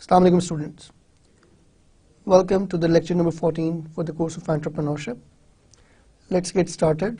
Assalamu alaikum students. Welcome to the lecture number 14 for the course of entrepreneurship. Let's get started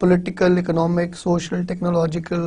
political, economic, social, technological,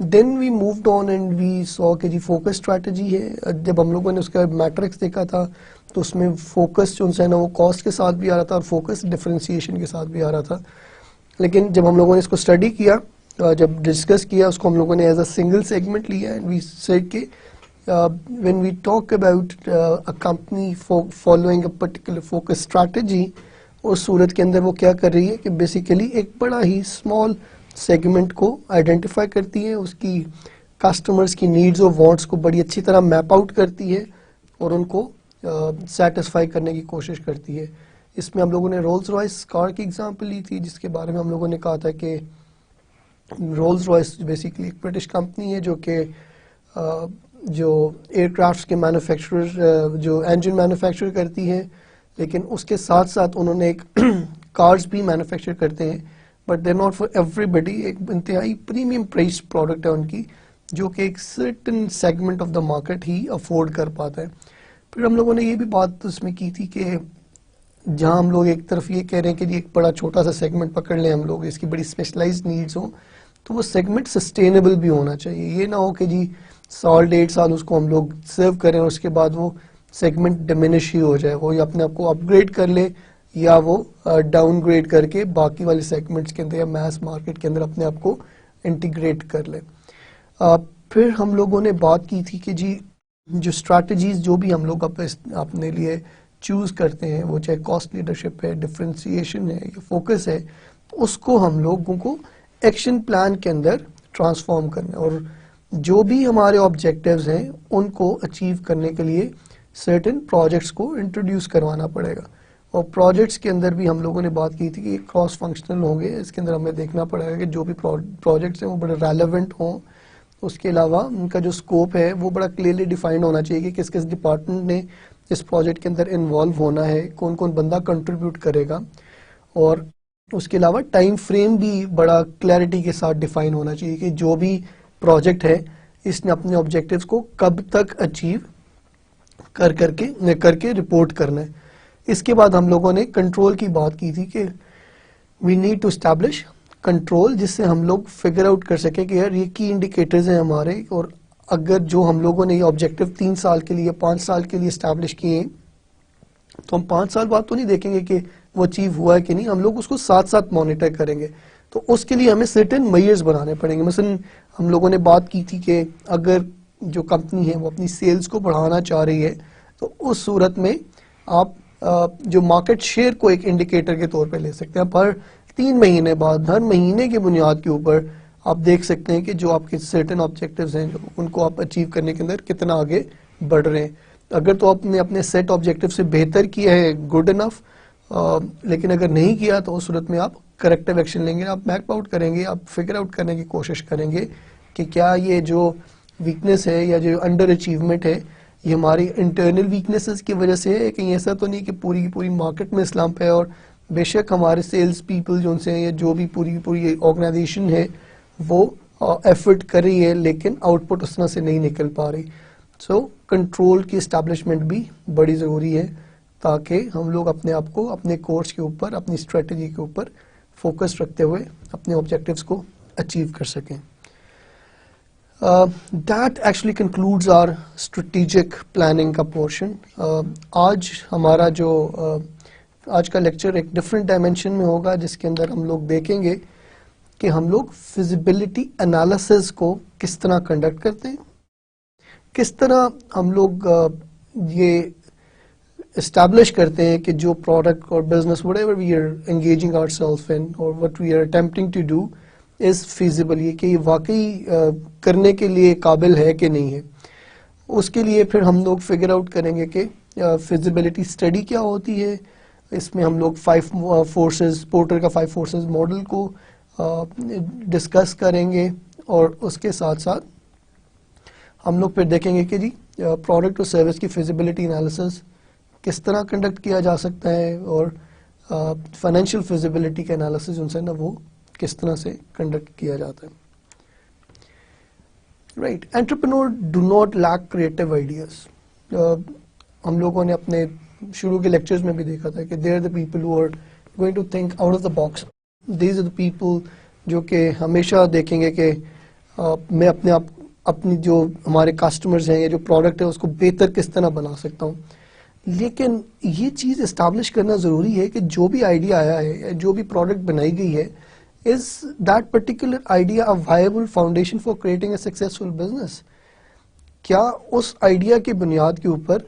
then we moved on and we saw کہ جی focus strategy ہے. جب ہم لوگوں نے اس کا matrix دیکھا تھا تو اس میں فوکس جو ہے نا وہ کاسٹ کے ساتھ بھی آ رہا تھا اور فوکس ڈفرینسیشن کے ساتھ بھی آ رہا تھا. لیکن جب ہم لوگوں نے اس کو اسٹڈی کیا, جب ڈسکس کیا, اس کو ہم لوگوں نے ایز اے سنگل سیگمنٹ لیا اینڈ وی سیڈ کہ when we talk about a company following a particular focus strategy, اس صورت کے اندر وہ کیا کر رہی ہے کہ بیسیکلی ایک بڑا ہی اسمال سیگمنٹ کو آئیڈینٹیفائی کرتی ہے, اس کی کسٹمرز کی نیڈز اور وانٹس کو بڑی اچھی طرح میپ آؤٹ کرتی ہے اور ان کو سیٹسفائی کرنے کی کوشش کرتی ہے. اس میں ہم لوگوں نے رولز رائس کار کی ایگزامپل لی تھی, جس کے بارے میں ہم لوگوں نے کہا تھا کہ رولز رائس بیسیکلی ایک برٹش کمپنی ہے جو کہ جو ایئر کرافٹس کے مینوفیکچرر جو انجن مینوفیکچر کرتی ہے, لیکن اس کے ساتھ ساتھ انہوں نے ایک کارز بھی مینوفیکچر کرتے ہیں, بٹ دے ناٹ فار ایوری بڈی. ایک انتہائی پریمیم پرائس پروڈکٹ ہے ان کی, جو کہ ایک certain segment of the market he afford کر پاتا ہے. پھر ہم لوگوں نے یہ بھی بات اس میں کی تھی کہ جہاں ہم لوگ ایک طرف یہ کہہ رہے ہیں کہ ایک بڑا چھوٹا سا سیگمنٹ پکڑ لیں ہم لوگ, اس کی بڑی اسپیشلائزڈ نیڈز ہوں, تو وہ سیگمنٹ سسٹینیبل بھی ہونا چاہیے. یہ نہ ہو کہ جی 100-1.5 اس کو ہم لوگ سرو کریں اور اس کے بعد وہ سیگمنٹ ڈیمینش ہی ہو جائے, وہ یا اپنے آپ کو اپ گریڈ کر لے یا وہ ڈاؤن گریڈ کر کے باقی والے سیگمنٹس کے اندر یا میس مارکیٹ کے اندر اپنے آپ کو انٹیگریٹ کر لے. پھر ہم لوگوں نے بات کی تھی کہ جی جو اسٹریٹجیز جو بھی ہم لوگ اپنے لیے چوز کرتے ہیں, وہ چاہے کاسٹ لیڈرشپ ہے, ڈفرینسیشن ہے یا فوکس ہے, اس کو ہم لوگوں کو ایکشن پلان کے اندر ٹرانسفارم کرنا ہے, اور جو بھی ہمارے آبجیکٹیوز ہیں ان کو اچیو کرنے کے لیے سرٹن پروجیکٹس کو انٹروڈیوس کروانا پڑے گا. اور پروجیکٹس کے اندر بھی ہم لوگوں نے بات کی تھی کہ کراس فنکشنل ہوں گے, اس کے اندر ہمیں دیکھنا پڑے گا کہ جو بھی پروجیکٹس ہیں وہ بڑے ریلیونٹ ہوں. اس کے علاوہ ان کا جو اسکوپ ہے وہ بڑا کلیئرلی ڈیفائنڈ ہونا چاہیے کہ کس کس ڈپارٹمنٹ نے اس پروجیکٹ کے اندر انوالو ہونا ہے, کون کون بندہ کنٹریبیوٹ کرے گا, اور اس کے علاوہ ٹائم فریم بھی بڑا کلیئرٹی کے ساتھ ڈیفائن ہونا چاہیے کہ جو بھی پروجیکٹ ہے اس نے اپنے آبجیکٹیوز کو کب تک اچیو کر کے رپورٹ کرنا ہے. اس کے بعد ہم لوگوں نے کنٹرول کی بات کی تھی کہ we need to establish control, جس سے ہم لوگ فگر آؤٹ کر سکیں کہ یار یہ کی انڈیکیٹرز ہیں ہمارے, اور اگر جو ہم لوگوں نے یہ آبجیکٹیو 3 سال کے لیے 5 سال کے لیے اسٹیبلش کیے تو ہم 5 سال بعد تو نہیں دیکھیں گے کہ وہ اچیو ہوا ہے کہ نہیں, ہم لوگ اس کو ساتھ ساتھ مانیٹر کریں گے. تو اس کے لیے ہمیں سرٹن میئرز بنانے پڑیں گے. مثلا ہم لوگوں نے بات کی تھی کہ اگر جو کمپنی ہے وہ اپنی سیلز کو بڑھانا چاہ رہی ہے تو اس صورت میں آپ جو مارکیٹ شیئر کو ایک انڈیکیٹر کے طور پہ لے سکتے ہیں. پر 3 مہینے بعد ہر مہینے کی بنیاد کے اوپر آپ دیکھ سکتے ہیں کہ جو آپ کے سرٹن آبجیکٹیوز ہیں ان کو آپ اچیو کرنے کے اندر کتنا آگے بڑھ رہے ہیں. اگر تو آپ نے اپنے سیٹ آبجیکٹیو سے بہتر کیا ہے گڈ انف, لیکن اگر نہیں کیا تو اس صورت میں آپ کریکٹیو ایکشن لیں گے, آپ میپ آؤٹ کریں گے, آپ فگر آؤٹ کرنے کی کوشش کریں گے کہ کیا یہ جو ویکنس ہے یا جو انڈر اچیومنٹ ہے یہ ہماری انٹرنل ویکنیسز کی وجہ سے ہے, کہیں ایسا تو نہیں کہ پوری کی پوری مارکیٹ میں اسلمپ ہے, اور بے شک ہمارے سیلز پیپل جو ان سے یا جو بھی پوری آرگنائزیشن ہے وہ ایفرٹ کر رہی ہے لیکن آؤٹ پٹ اس طرح سے نہیں نکل پا رہی. سو کنٹرول کی اسٹیبلشمنٹ بھی بڑی ضروری ہے تاکہ ہم لوگ اپنے آپ کو اپنے کورس کے اوپر اپنی اسٹریٹجی کے اوپر فوکس رکھتے ہوئے اپنے آبجیکٹیوز کو اچیو کر سکیں. That actually concludes our strategic planning کا portion. آج ہمارا جو آج کا لیکچر ایک ڈفرینٹ ڈائمینشن میں ہوگا, جس کے اندر ہم لوگ دیکھیں گے کہ ہم لوگ فیزیبلٹی انالیسز کو کس طرح کنڈکٹ کرتے ہیں, کس طرح ہم لوگ یہ اسٹیبلش کرتے ہیں کہ جو پروڈکٹ اور business whatever we are engaging ourselves in or what we are attempting to do is feasible, یہ کہ یہ واقعی کرنے کے لیے قابل ہے کہ نہیں ہے. اس کے لیے پھر ہم لوگ فگر آؤٹ کریں گے کہ فیزیبلٹی اسٹڈی کیا ہوتی ہے. اس میں ہم لوگ 5 فورسز پورٹر کا 5 فورسز ماڈل کو ڈسکس کریں گے, اور اس کے ساتھ ساتھ ہم لوگ پھر دیکھیں گے کہ جی پروڈکٹ اور سروس کی فیزیبلٹی انالیسز کس طرح کنڈکٹ کیا جا سکتا ہے, اور فائنینشیل فیزیبلٹی کا انالیسز ان سے نا وہ کس طرح سے کنڈکٹ کیا جاتا ہے. Right, entrepreneur do not lack creative ideas. ہم لوگوں نے اپنے شروع کے لیکچرز میں بھی دیکھا تھا کہ they are the people who are going to think out of the box. These are the people جو کہ ہمیشہ دیکھیں گے کہ میں اپنے آپ اپنی جو ہمارے کسٹمرز ہیں یا جو پروڈکٹ ہے اس کو بہتر کس طرح بنا سکتا ہوں. لیکن یہ چیز اسٹیبلش کرنا ضروری ہے کہ جو بھی آئیڈیا آیا ہے یا جو بھی پروڈکٹ بنائی گئی ہے is that particular idea a viable foundation for creating a successful business. کیا اس آئیڈیا کی بنیاد کے اوپر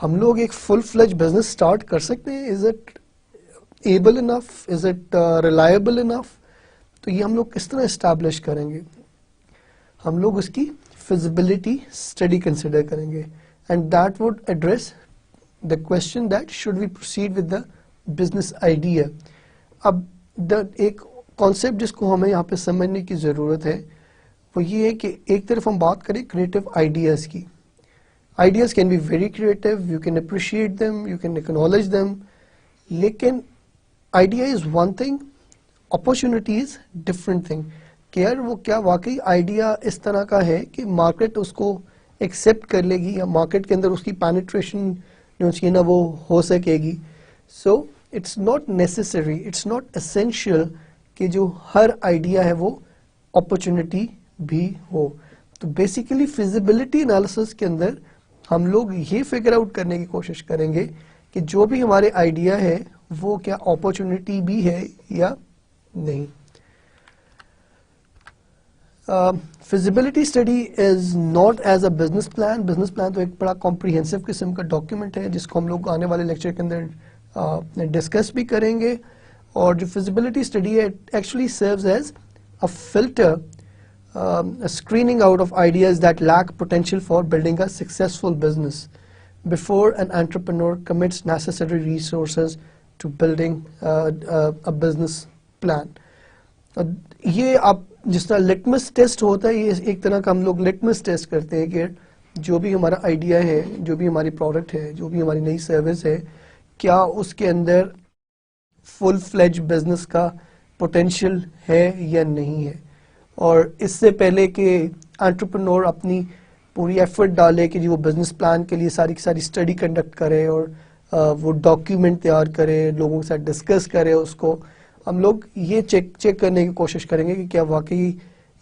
ہم لوگ ایک فل فلیج بزنس اسٹارٹ کر سکتے ہیں؟ Is it able enough? Is it reliable enough? تو یہ ہم لوگ کس طرح اسٹیبلش کریں گے؟ ہم لوگ اس کی فیزیبلٹی اسٹڈی کنسیڈر کریں گے and that would address the question that should we proceed with the business idea. اب ایک کانسیپٹ جس کو ہمیں یہاں پہ سمجھنے کی ضرورت ہے وہ یہ ہے کہ ایک طرف ہم بات کریں کریٹو آئیڈیاز کی. Ideas can be very creative, you can appreciate them, you can acknowledge them, لیکن idea is one thing, opportunity is different thing. کہ یار وہ کیا واقعی آئیڈیا اس طرح کا ہے کہ مارکیٹ اس کو ایکسیپٹ کر لے گی یا مارکیٹ کے اندر اس کی پینیٹریشن جو چاہیے نا وہ ہو سکے گی. So it's not necessary, it's not essential کہ جو ہر آئیڈیا ہے وہ اپرچونٹی بھی ہو. تو بیسیکلی فیزیبلٹی انالیسس کے اندر ہم لوگ یہ فگر آؤٹ کرنے کی کوشش کریں گے کہ جو بھی ہمارے آئیڈیا ہے وہ کیا اپرچونٹی بھی ہے یا نہیں. Feasibility study is not as a business plan. Business plan تو ایک بڑا کمپریہنسو قسم کا ڈاکیومنٹ ہے جس کو ہم لوگ آنے والے لیکچر کے اندر ڈسکس بھی کریں گے. اور جو فیزیبلٹی اسٹڈی ہے actually serves as a filter, screening out of ideas that lack potential for building a successful business before an entrepreneur commits necessary resources to building a business plan. یہ آپ جس طرح لٹمس ٹیسٹ ہوتا ہے, یہ ایک طرح کا ہم لوگ لٹمس ٹیسٹ کرتے ہیں کہ جو بھی ہمارا آئیڈیا ہے, جو بھی ہماری پروڈکٹ ہے, جو بھی ہماری نئی سروس ہے, کیا اس کے اندر فل فلیج بزنس کا پوٹینشیل ہے یا نہیں ہے. اور اس سے پہلے کہ انٹرپرینور اپنی پوری ایفرٹ ڈالے کہ وہ بزنس پلان کے لیے ساری کی ساری اسٹڈی کنڈکٹ کرے اور وہ ڈاکیومنٹ تیار کرے, لوگوں کے ساتھ ڈسکس کرے, اس کو ہم لوگ یہ چیک کرنے کی کوشش کریں گے کہ کیا واقعی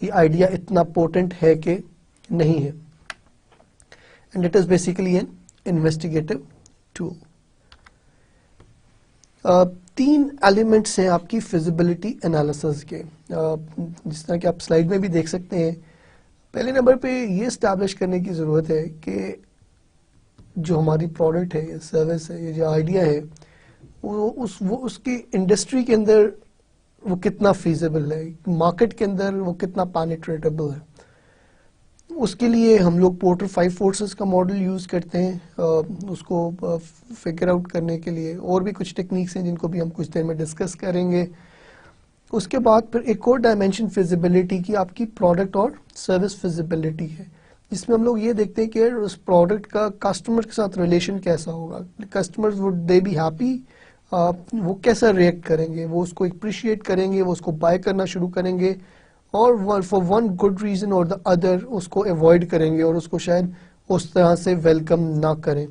یہ آئیڈیا اتنا پورٹنٹ ہے کہ نہیں ہے. And it is basically an investigative tool. 3 elements ہیں آپ کی فیزیبلٹی انالیسز کے, جس طرح کہ آپ سلائیڈ میں بھی دیکھ سکتے ہیں. پہلے نمبر پہ یہ اسٹیبلش کرنے کی ضرورت ہے کہ جو ہماری پروڈکٹ ہے یا سروس ہے یا جو آئیڈیا ہے وہ اس کی انڈسٹری کے اندر وہ کتنا فیزیبل ہے, مارکیٹ کے اندر وہ کتنا پینیٹریٹیبل ہے. اس کے لیے ہم لوگ پورٹر 5 فورسز کا ماڈل یوز کرتے ہیں اس کو فگر آؤٹ کرنے کے لیے. اور بھی کچھ ٹیکنیکس ہیں جن کو بھی ہم کچھ دیر میں ڈسکس کریں گے. اس کے بعد پھر ایک اور ڈائمینشن فیزیبلٹی کی آپ کی پروڈکٹ اور سروس فیزیبلٹی ہے, جس میں ہم لوگ یہ دیکھتے ہیں کہ اس پروڈکٹ کا کسٹمر کے ساتھ ریلیشن کیسا ہوگا. Customers would they be happy, وہ کیسا ریئیکٹ کریں گے, وہ اس کو اپریشیٹ کریں گے, وہ اس کو بائی کرنا شروع کریں گے, اور فار ون گڈ ریزن اور دا ادر اس کو اوائڈ کریں گے اور اس کو شاید اس طرح سے ویلکم نہ کریں.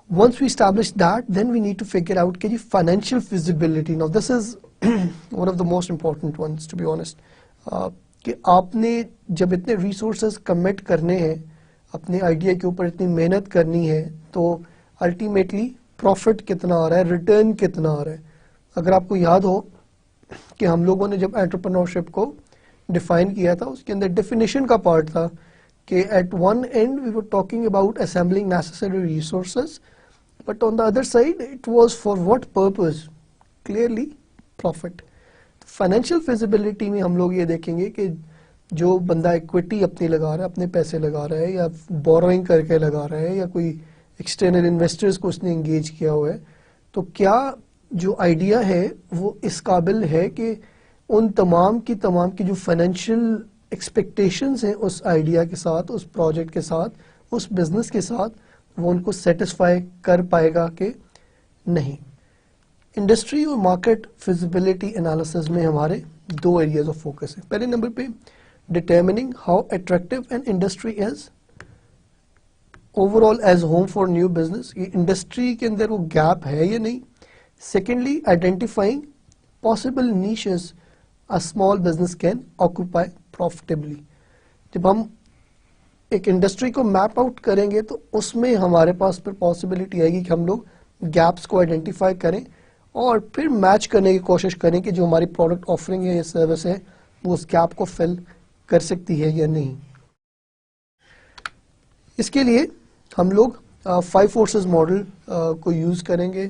Once we establish that then we need to figure out کہ جی financial feasibility. Now this is one of the most important ones to be honest, کہ آپ نے جب اتنے ریسورسز کمٹ کرنے ہیں, اپنے آئیڈیا کے اوپر اتنی محنت کرنی ہے, تو الٹیمیٹلی پروفٹ کتنا آ رہا ہے, ریٹرن کتنا آ رہا ہے. اگر آپ کو یاد ہو کہ ہم لوگوں نے جب انٹرپرینورشپ کو ڈیفائن کیا تھا, اس کے اندر ڈیفینیشن کا پارٹ تھا کہ at one end we were talking about assembling necessary resources, but on the other side it was for what purpose, clearly profit. Financial feasibility میں ہم لوگ یہ دیکھیں گے کہ جو بندہ ایکویٹی اپنی لگا رہا ہے, اپنے پیسے لگا رہا ہے, یا بوروئنگ کر کے لگا رہا ہے, یا کوئی ایکسٹرنل انویسٹرز کو اس نے انگیج کیا ہوا ہے, تو کیا جو آئیڈیا ہے وہ اس قابل ہے کہ ان تمام کی جو فائنینشیل ایکسپیکٹیشنز ہیں اس آئیڈیا کے ساتھ, اس پروجیکٹ کے ساتھ, اس بزنس کے ساتھ, وہ ان کو سیٹسفائی کر پائے گا کہ نہیں. انڈسٹری اور مارکیٹ فیزیبلٹی انالیسز میں ہمارے 2 ایریاز آف فوکس ہیں. پہلے نمبر پہ ڈٹرمننگ how attractive an industry is over all as home for new business, یہ انڈسٹری کے اندر وہ گیپ ہے یا نہیں. Secondly identifying possible niches a small business can occupy profitably. جب ہم ایک انڈسٹری کو میپ آؤٹ کریں گے تو اس میں ہمارے پاس پھر پاسبلٹی آئے گی کہ ہم لوگ گیپس کو آئیڈینٹیفائی کریں اور پھر میچ کرنے کی کوشش کریں کہ جو ہماری پروڈکٹ آفرنگ ہے یا سروس ہے وہ اس گیپ کو فل کر سکتی ہے یا نہیں. اس کے لیے ہم لوگ 5 فورسز ماڈل کو یوز کریں گے.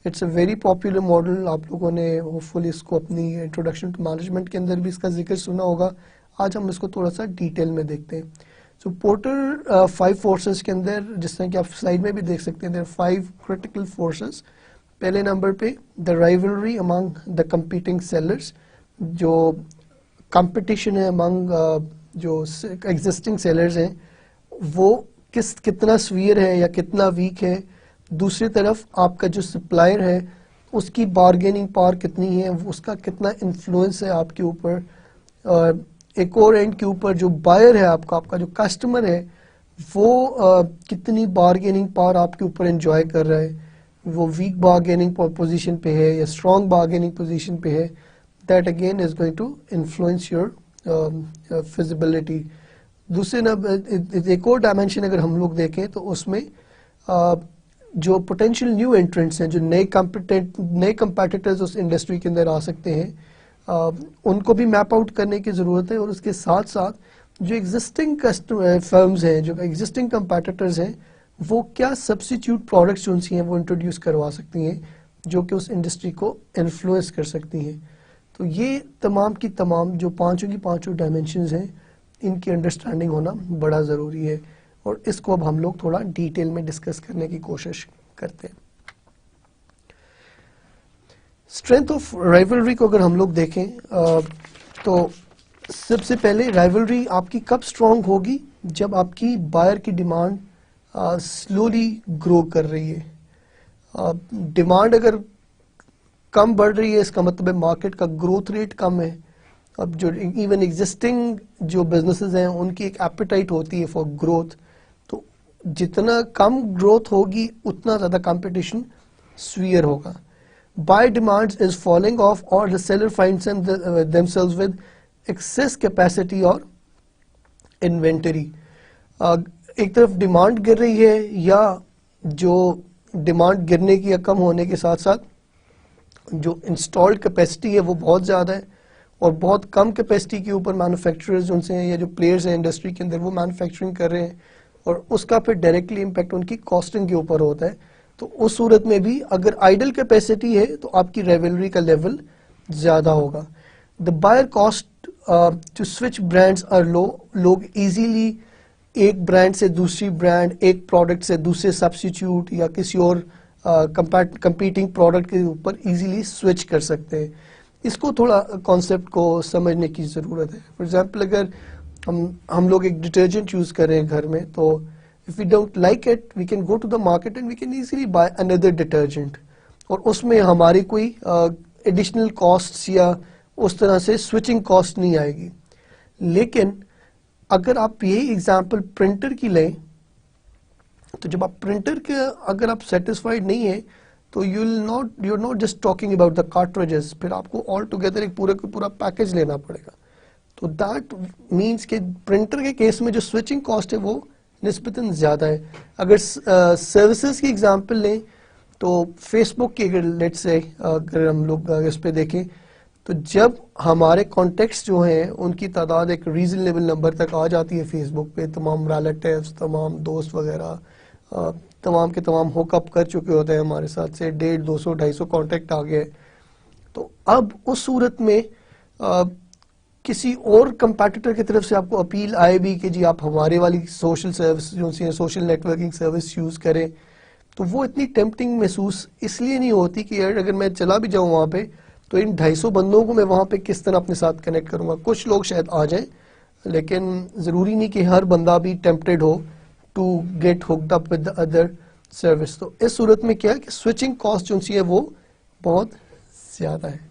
It's a very popular model. آپ لوگوں نے ہوپ فلی اس کو اپنی انٹروڈکشن ٹو مینجمنٹ کے اندر بھی اس کا ذکر سنا ہوگا. آج ہم اس کو تھوڑا سا ڈیٹیل میں دیکھتے ہیں. سو پورٹر 5 فورسز کے اندر جس طرح کہ آپ سلائڈ میں بھی دیکھ سکتے ہیں, there are 5 critical forces. پہلے نمبر پہ the rivalry among the competing sellers, جو کمپٹیشن ہے among جو ایگزسٹنگ سیلرز ہیں وہ کتنا سویئر ہے یا کتنا ویک ہے. دوسری طرف آپ کا جو سپلائر ہے اس کی بارگیننگ پاور کتنی ہے, اس کا کتنا انفلوئنس ہے آپ کے اوپر. ایک اور اینڈ کے اوپر جو بائر ہے آپ کا جو کسٹمر ہے وہ کتنی بارگیننگ پاور آپ کے اوپر انجوائے کر رہا ہے, وہ ویک بارگیننگ پوزیشن پہ ہے یا اسٹرانگ بارگیننگ پوزیشن پہ ہے. That again is going to influence your feasibility. دوسرے ایک اور ڈائمینشن اگر ہم لوگ دیکھیں تو اس میں جو پوٹینشیل نیو انٹرنٹس ہیں, جو نئے کمپیٹیٹرز اس انڈسٹری کے اندر آ سکتے ہیں, ان کو بھی میپ آؤٹ کرنے کی ضرورت ہے. اور اس کے ساتھ ساتھ جو ایگزسٹنگ فرمز ہیں, جو ایگزسٹنگ کمپیٹیٹرز ہیں, وہ کیا سبسٹیٹیوٹ پروڈکٹس جو ہیں وہ انٹروڈیوس کروا سکتی ہیں جو کہ اس انڈسٹری کو انفلوئنس کر سکتی ہیں. تو یہ تمام کی تمام جو پانچوں ڈائمینشنز ہیں ان کی انڈرسٹینڈنگ ہونا بڑا ضروری ہے, اور اس کو اب ہم لوگ تھوڑا ڈیٹیل میں ڈسکس کرنے کی کوشش کرتے ہیں. اسٹرینتھ آف رائیولری کو اگر ہم لوگ دیکھیں تو سب سے پہلے رائیولری آپ کی کب اسٹرانگ ہوگی, جب آپ کی بائر کی ڈیمانڈ سلولی گرو کر رہی ہے. ڈیمانڈ اگر کم بڑھ رہی ہے اس کا مطلب ہے مارکیٹ کا گروتھ ریٹ کم ہے. اب جو ایون ایگزسٹنگ جو بزنسز ہیں ان کی ایک ایپیٹائٹ ہوتی ہے فار گروتھ, تو جتنا کم گروتھ ہوگی اتنا زیادہ کمپٹیشن سویئر ہوگا. Buyer demands is falling off or the seller finds themselves with excess capacity or inventory. ایک طرف ڈیمانڈ گر رہی ہے یا جو ڈیمانڈ گرنے کی یا کم ہونے کے ساتھ ساتھ جو انسٹالڈ کیپیسٹی ہے وہ بہت زیادہ ہے, اور بہت کم کیپیسٹی کے اوپر مینوفیکچررز ان سے ہیں یا جو پلیئرز ہیں انڈسٹری کے اندر وہ مینوفیکچرنگ کر رہے ہیں, اور اس کا پھر ڈائریکٹلی امپیکٹ ان کی کاسٹنگ کے اوپر ہوتا ہے. تو اس صورت میں بھی اگر آئیڈل کیپیسٹی ہے تو آپ کی ریولری کا لیول زیادہ ہوگا. The buyer cost to switch brands are low. لوگ ایزیلی ایک برانڈ سے دوسری برانڈ, ایک پروڈکٹ سے دوسرے سبسٹیٹیوٹ یا کسی اور کمپیٹنگ پروڈکٹ کے اوپر ایزیلی سوئچ کر سکتے ہیں. اس کو تھوڑا کانسیپٹ کو سمجھنے کی ضرورت ہے. فار ایگزامپل اگر ہم لوگ ایک ڈٹرجنٹ یوز کر رہے ہیں گھر میں, تو if we don't like it we can go to the market and we can easily buy another detergent, اور اس میں ہماری کوئی ایڈیشنل کاسٹ یا اس طرح سے سوئچنگ کاسٹ نہیں آئے گی. لیکن اگر آپ یہی ایگزامپل پرنٹر کی لیں تو جب آپ پرنٹر کے اگر آپ سیٹسفائیڈ نہیں ہیں تو you are not just talking about the cartridges, پھر آپ کو آل ٹوگیدر ایک پورا پیکج لینا پڑے گا. تو دیٹ مینس کہ پرنٹر کے کیس میں جو سوئچنگ کاسٹ ہے وہ نسبتاً زیادہ ہے. اگر سروسز کی ایگزامپل لیں تو فیس بک کی اگر ہم لوگ اس پہ دیکھیں تو جب ہمارے کانٹیکٹس جو ہیں ان کی تعداد ایک ریزنیبل نمبر تک آ جاتی ہے فیس بک پہ, تمام ریلیٹیوز, تمام دوست وغیرہ تمام کے تمام ہوک اپ کر چکے ہوتے ہیں ہمارے ساتھ سے 150, 200, 250 کانٹیکٹ آ گئے, تو اب اس صورت میں کسی اور کمپیٹیٹر کی طرف سے آپ کو اپیل آئے بھی کہ جی آپ ہمارے والی سوشل سروس جو سوشل نیٹورکنگ سروس یوز کریں, تو وہ اتنی ٹیمپٹنگ محسوس اس لیے نہیں ہوتی کہ یار اگر میں چلا بھی جاؤں وہاں پہ تو ان 250 بندوں کو میں وہاں پہ کس طرح اپنے ساتھ کنیکٹ کروں گا. کچھ لوگ شاید آ جائیں لیکن ضروری نہیں کہ ہر بندہ بھی ٹیمپٹیڈ ہو to get hooked up with other service. تو اس صورت میں کیا ہے کہ سوئچنگ کاسٹ جو سی ہے وہ بہت زیادہ ہے.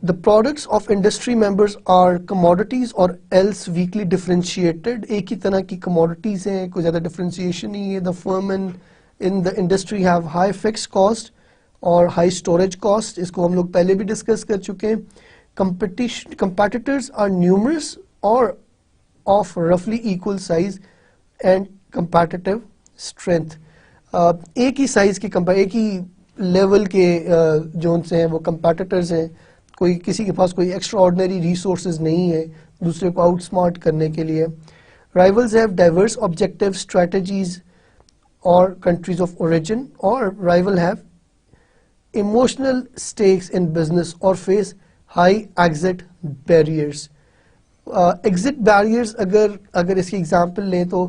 The products of industry members are commodities or else weakly differentiated. ایک ہی طرح کی commodities ہیں, کوئی زیادہ differentiation نہیں ہے. The firm in the industry have high fixed cost اور ہائی اسٹوریج کاسٹ، اس کو ہم لوگ پہلے بھی ڈسکس کر چکے ہیں. Competitors are numerous or of roughly equal size and competitive strength. ایک ہی سائز کی ایک ہی لیول کے جو ان سے ہیں وہ کمپیٹیٹرز ہیں. کوئی کسی کے پاس کوئی ایکسٹرا آرڈنری ریسورسز نہیں ہے دوسرے کو آؤٹ اسمارٹ کرنے کے لیے. Rivals have diverse objectives, strategies or countries of origin, or rival have emotional stakes in business or face high exit barriers. Exit barriers اگر اس کی ایگزامپل لیں تو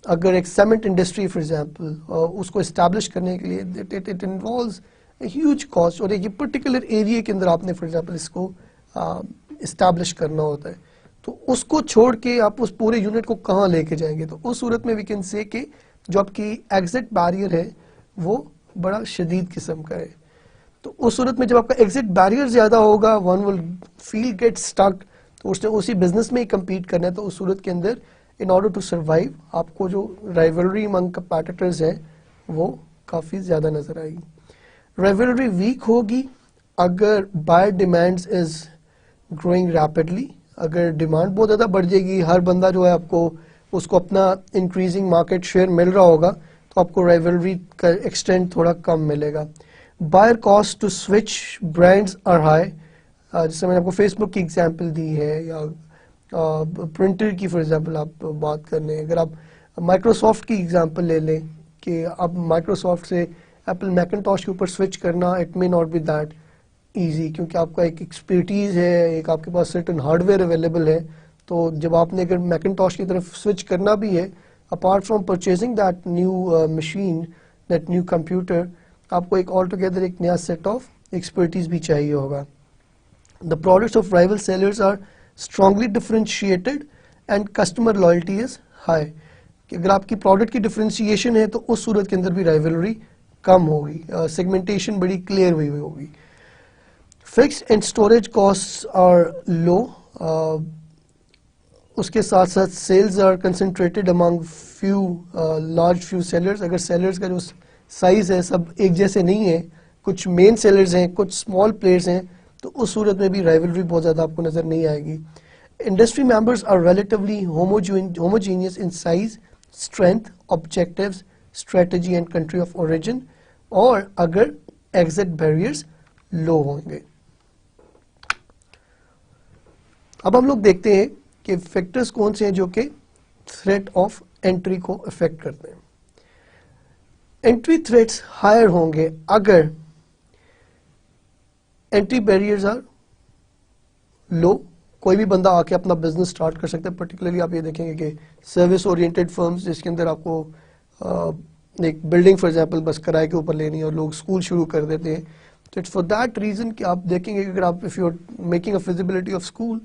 اگر ایک سیمنٹ انڈسٹری فار ایگزامپل اس کو اسٹیبلش کرنے کے لیے it involves a huge cost, اور ایک پرٹیکولر ایریا کے اندر آپ نے فار ایگزامپل اس کو اسٹیبلش کرنا ہوتا ہے، تو اس کو چھوڑ کے آپ اس پورے یونٹ کو کہاں لے کے جائیں گے. تو اس صورت میں وی کین سے کہ جو آپ کی ایگزٹ بیریئر ہے وہ بڑا شدید قسم کا ہے. تو اس صورت میں جب آپ کا ایگزٹ بیریئر زیادہ ہوگا one will feel get stuck, تو اس نے اسی بزنس میں ہی کمپیٹ کرنا ہے. تو اس صورت کے اندر ان آرڈر ٹو سروائیو آپ کو جو رائیولری امنگ کمپیٹیٹرز ہیں وہ کافی زیادہ نظر آئے گی. رائیولری ویک ہوگی اگر buyer demands is growing rapidly, اگر ڈیمانڈ بہت زیادہ بڑھ جائے گی، ہر بندہ جو ہے آپ کو اس کو اپنا انکریزنگ مارکیٹ شیئر مل رہا ہوگا، تو آپ کو رائیولری کا ایکسٹینٹ تھوڑا کم ملے گا. Buyer cost to switch brands are high, جیسے میں نے آپ کو فیس بک کی ایگزامپل دی ہے، یا پرنٹر کی فار ایگزامپل آپ بات کر لیں. اگر آپ مائکروسافٹ کی ایگزامپل لے لیں کہ اب مائکروسافٹ سے ایپل میکنٹاش کے اوپر سوئچ کرنا it may not be that easy, کیونکہ آپ کا ایک ایکسپرٹیز ہے، ایک آپ کے پاس سرٹن ہارڈ ویئر اویلیبل ہے. تو جب آپ نے اگر میکنٹاش کی طرف سوئچ کرنا بھی ہے، apart from purchasing that new machine, that new computer, آپ کو ایک آل ٹوگیدر ایک نیا سیٹ آف ایکسپرٹیز بھی چاہیے ہوگا. The products of rival sellers are strongly differentiated and customer loyalty is high. کہ اگر آپ کی پروڈکٹ کی ڈفرینسیشن ہے تو اس صورت کے اندر بھی رائیولری کم ہوگی، سیگمنٹیشن بڑی کلیئر ہوئی ہوگی. Fixed and storage cost are low, اس کے ساتھ ساتھ sales are concentrated among large few sellers. اگر سیلرز کا جو سائز ہے سب ایک جیسے نہیں ہے، کچھ مین سیلرز ہیں، کچھ اسمال پلیئرز ہیں، تو اس صورت میں بھی رائیولری بہت زیادہ آپ کو نظر نہیں آئے گی. Industry members are relatively homogeneous in size, strength, objectives, strategy and country of origin, اور اگر ایگزٹ بیریئرز لو ہوں گے. اب ہم لوگ دیکھتے ہیں کہ فیکٹرز کون سے ہیں جو کہ تھریٹ آف انٹری کو افیکٹ کرتے ہیں. انٹری تھریٹس ہائر ہوں گے اگر انٹری بیریئرز آر لو. کوئی بھی بندہ آ کے اپنا بزنس اسٹارٹ کر سکتا ہے. پرٹیکولرلی آپ یہ دیکھیں گے کہ سروس اورینٹیڈ فرمز جس کے اندر آپ کو ایک بلڈنگ فار ایگزامپل بس کرائے کے اوپر لینی ہے اور لوگ اسکول شروع کر دیتے ہیں. تو اٹس فار دیٹ ریزن کہ آپ دیکھیں گے کہ اگر آپ if you are making a feasibility of school,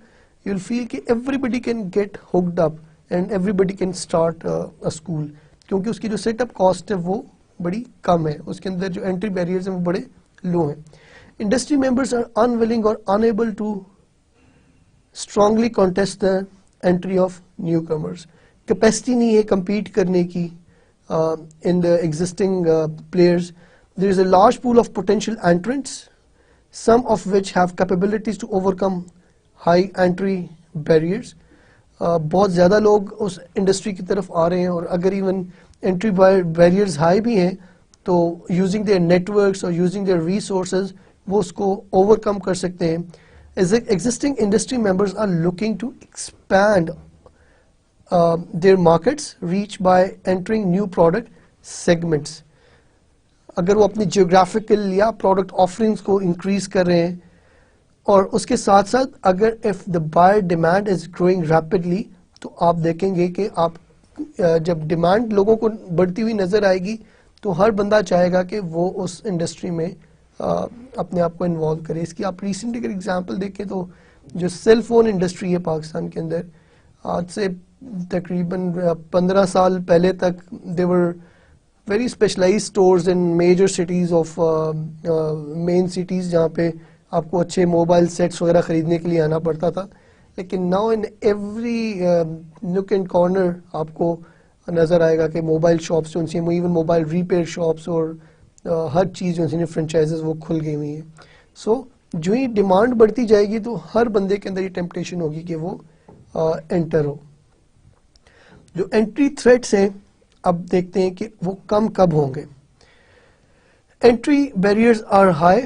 you will feel کہ everybody can get hooked up and everybody can start a school, کیونکہ اس کی جو سیٹ اپ کاسٹ ہے وہ بڑی کم ہے، اس کے اندر جو انٹری بیریئرز ہیں وہ بڑے لو ہیں. Industry members are unwilling or unable to strongly contest the entry of newcomers. Capacity نہیں ہے compete کرنے کی in the existing players. There is a large pool of potential entrants, some of which have capabilities to overcome high entry barriers. بہت زیادہ لوگ اس industry کی طرف آ رہے ہیں، اور اگر ایون انٹری بیریئرز ہائی بھی ہیں تو یوزنگ دیئر نیٹورکس اور یوزنگ دیئر ریسورسز وہ اس کو اوور کم کر سکتے ہیں. Existing industry members are looking to expand their markets reach by entering new product segments. اگر وہ اپنی جیوگرافیکل یا پروڈکٹ آفرنگس کو انکریز کر رہے ہیں، اور اس کے ساتھ ساتھ اگر if the buyer demand is growing rapidly, تو آپ دیکھیں گے کہ آپ جب ڈیمانڈ لوگوں کو بڑھتی ہوئی نظر آئے گی تو ہر بندہ چاہے گا کہ وہ اس انڈسٹری میں اپنے آپ کو انوالو کرے. اس کی آپ ریسنٹلی اگر ایگزامپل دیکھیں تو جو سیل فون انڈسٹری ہے پاکستان کے اندر، آج سے تقریباً 15 سال پہلے تک there were very specialize stores in major cities of main cities, جہاں پہ آپ کو اچھے موبائل سیٹس وغیرہ خریدنے کے لیے آنا پڑتا تھا. لیکن ناؤ ان ایوری نک اینڈ کارنر آپ کو نظر آئے گا کہ موبائل شاپس جو ان سے ایون موبائل ریپیئر شاپس اور ہر چیز جو ہے فرنچائزز وہ کھل گئی ہوئی ہیں. سو جو ہی ڈیمانڈ بڑھتی جائے گی تو ہر بندے کے اندر یہ ٹیمپٹیشن ہوگی کہ وہ انٹر ہو. جو انٹری تھریٹس ہیں اب دیکھتے ہیں کہ وہ کم کب ہوں گے. Entry barriers are high